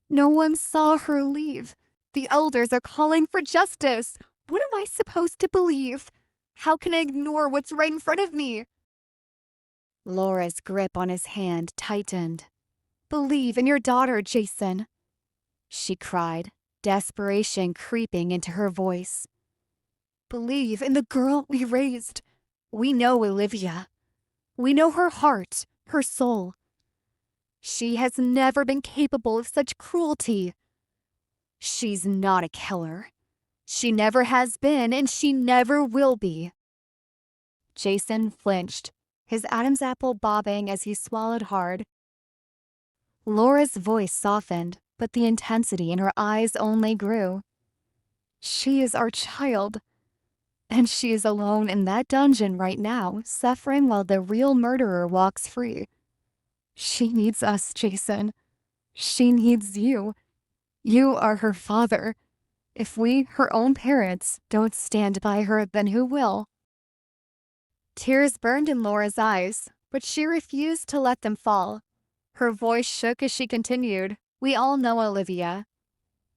No one saw her leave. The Elders are calling for justice. What am I supposed to believe? How can I ignore what's right in front of me?" Laura's grip on his hand tightened. "Believe in your daughter, Jason," she cried, desperation creeping into her voice. "Believe in the girl we raised. We know Olivia. We know her heart, her soul. She has never been capable of such cruelty. She's not a killer. She never has been, and she never will be." Jason flinched, his Adam's apple bobbing as he swallowed hard. Laura's voice softened, but the intensity in her eyes only grew. "She is our child, and she is alone in that dungeon right now, suffering while the real murderer walks free. She needs us, Jason. She needs you. You are her father. If we, her own parents, don't stand by her, then who will?" Tears burned in Laura's eyes, but she refused to let them fall. Her voice shook as she continued, "We all know Olivia.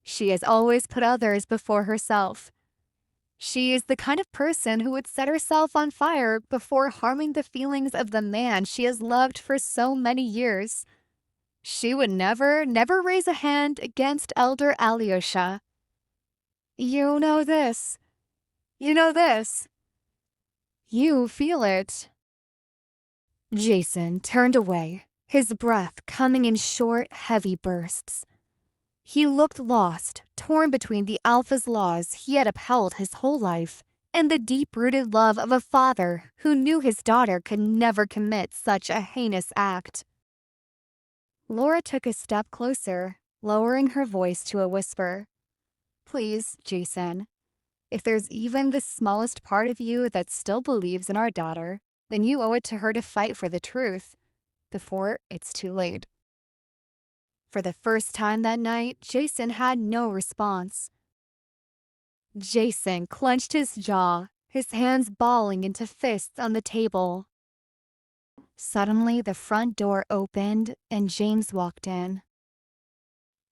She has always put others before herself. She is the kind of person who would set herself on fire before harming the feelings of the man she has loved for so many years. She would never raise a hand against Elder Alyosha. You know this. You know this. You feel it." Jason turned away, his breath coming in short, heavy bursts. He looked lost, torn between the Alpha's laws he had upheld his whole life and the deep-rooted love of a father who knew his daughter could never commit such a heinous act. Laura took a step closer, lowering her voice to a whisper. "Please, Jason, if there's even the smallest part of you that still believes in our daughter, then you owe it to her to fight for the truth before it's too late." For the first time that night, Jason had no response. Jason clenched his jaw, his hands balling into fists on the table. Suddenly, the front door opened and James walked in.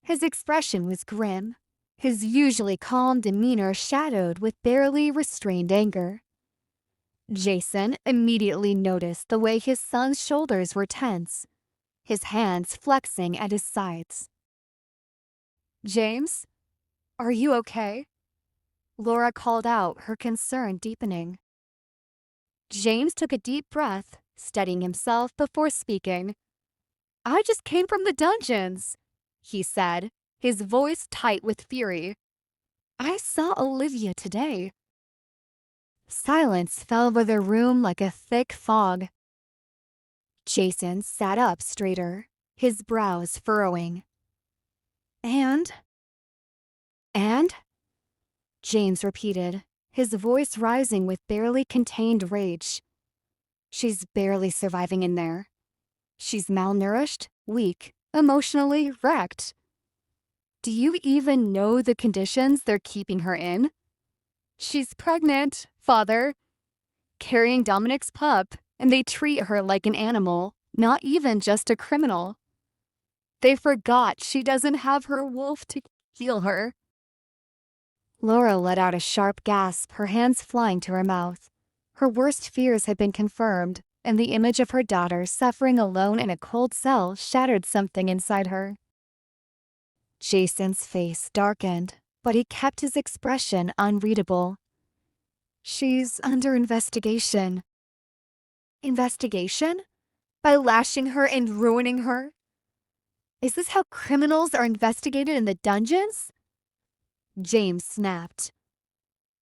His expression was grim, his usually calm demeanor shadowed with barely restrained anger. Jason immediately noticed the way his son's shoulders were tense, his hands flexing at his sides. "James, are you okay?" Laura called out, her concern deepening. James took a deep breath, steadying himself before speaking. "I just came from the dungeons," he said, his voice tight with fury. "I saw Olivia today." Silence fell over the room like a thick fog. Jason sat up straighter, his brows furrowing. And? James repeated, his voice rising with barely contained rage. She's barely surviving in there. She's malnourished, weak, emotionally wrecked. Do you even know the conditions they're keeping her in? She's pregnant, father, carrying Dominic's pup, and they treat her like an animal, not even just a criminal. They forgot she doesn't have her wolf to heal her. Laura let out a sharp gasp, her hands flying to her mouth. Her worst fears had been confirmed, and the image of her daughter suffering alone in a cold cell shattered something inside her. Jason's face darkened, but he kept his expression unreadable. She's under investigation. Investigation? By lashing her and ruining her? Is this how criminals are investigated in the dungeons? James snapped.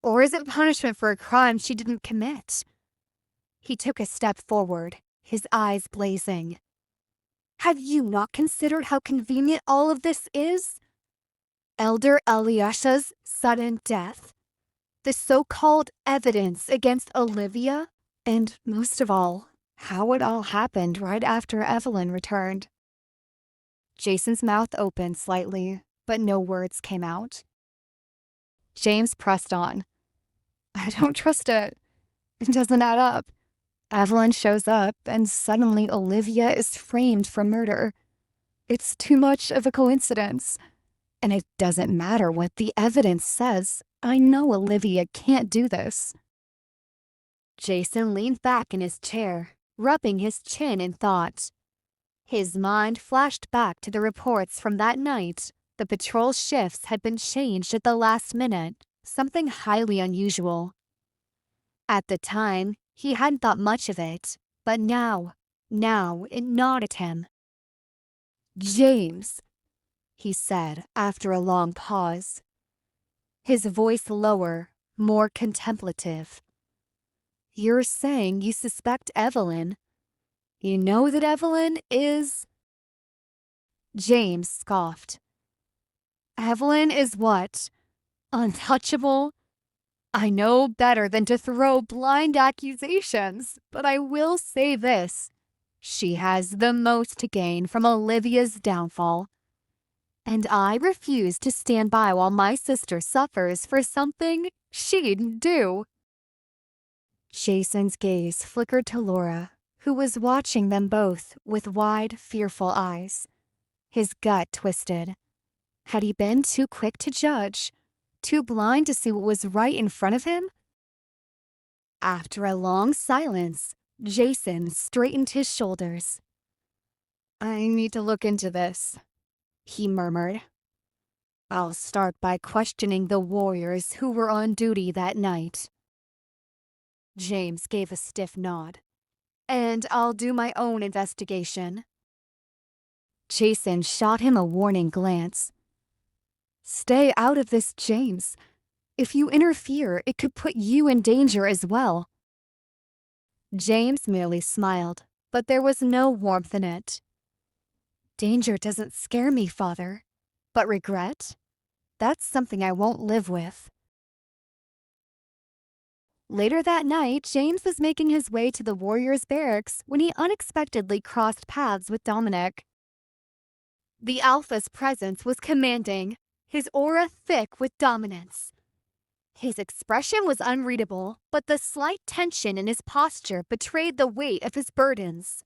Or is it punishment for a crime she didn't commit? He took a step forward, his eyes blazing. Have you not considered how convenient all of this is? Elder Alyosha's sudden death, the so-called evidence against Olivia, and most of all, how it all happened right after Evelyn returned. Jason's mouth opened slightly, but no words came out. James pressed on. I don't trust it. It doesn't add up. Evelyn shows up, and suddenly Olivia is framed for murder. It's too much of a coincidence. And it doesn't matter what the evidence says. I know Olivia can't do this. Jason leaned back in his chair, rubbing his chin in thought. His mind flashed back to the reports from that night. The patrol shifts had been changed at the last minute, something highly unusual. At the time, he hadn't thought much of it, but now it gnawed at him. James, he said after a long pause, his voice lower, more contemplative. You're saying you suspect Evelyn. You know that Evelyn is... James scoffed. Evelyn is what? Untouchable? I know better than to throw blind accusations, but I will say this. She has the most to gain from Olivia's downfall. And I refuse to stand by while my sister suffers for something she didn't do. Jason's gaze flickered to Laura, who was watching them both with wide, fearful eyes. His gut twisted. Had he been too quick to judge? Too blind to see what was right in front of him? After a long silence, Jason straightened his shoulders. I need to look into this, he murmured. I'll start by questioning the warriors who were on duty that night. James gave a stiff nod. And I'll do my own investigation. Jason shot him a warning glance. Stay out of this, James. If you interfere, it could put you in danger as well. James merely smiled, but there was no warmth in it. Danger doesn't scare me, Father. But regret? That's something I won't live with. Later that night, James was making his way to the warriors' barracks when he unexpectedly crossed paths with Dominic. The Alpha's presence was commanding, his aura thick with dominance. His expression was unreadable, but the slight tension in his posture betrayed the weight of his burdens.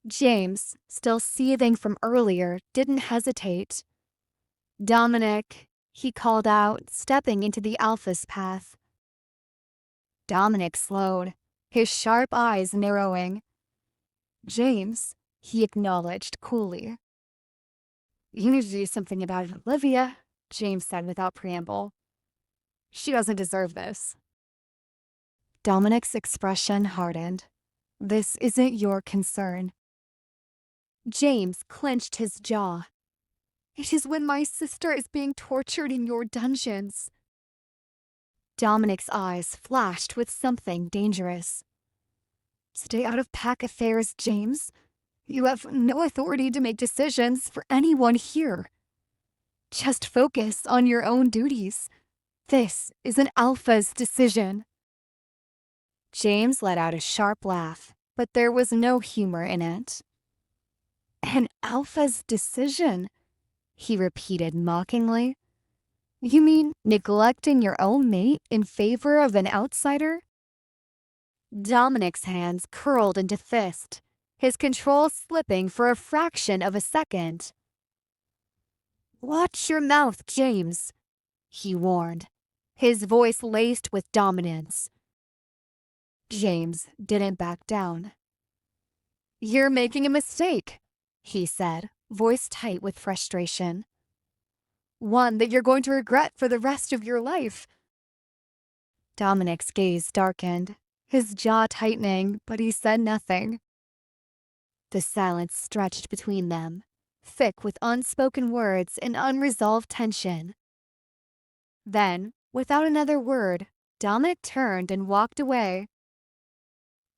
James, still seething from earlier, didn't hesitate. Dominic, he called out, stepping into the Alpha's path. Dominic slowed, his sharp eyes narrowing. James, he acknowledged coolly. You need to do something about it, Olivia, James said without preamble. She doesn't deserve this. Dominic's expression hardened. This isn't your concern. James clenched his jaw. It is when my sister is being tortured in your dungeons. Dominic's eyes flashed with something dangerous. Stay out of pack affairs, James. You have no authority to make decisions for anyone here. Just focus on your own duties. This is an alpha's decision. James let out a sharp laugh, but there was no humor in it. An alpha's decision? He repeated mockingly. You mean neglecting your own mate in favor of an outsider? Dominic's hands curled into fist, his control slipping for a fraction of a second. Watch your mouth, James, he warned, his voice laced with dominance. James didn't back down. You're making a mistake, he said, voice tight with frustration. One that you're going to regret for the rest of your life. Dominic's gaze darkened, his jaw tightening, but he said nothing. The silence stretched between them, thick with unspoken words and unresolved tension. Then, without another word, Dominic turned and walked away.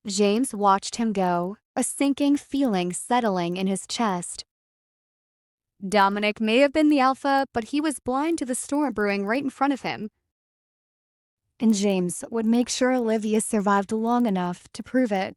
James watched him go, a sinking feeling settling in his chest. Dominic may have been the alpha, but he was blind to the storm brewing right in front of him. And James would make sure Olivia survived long enough to prove it.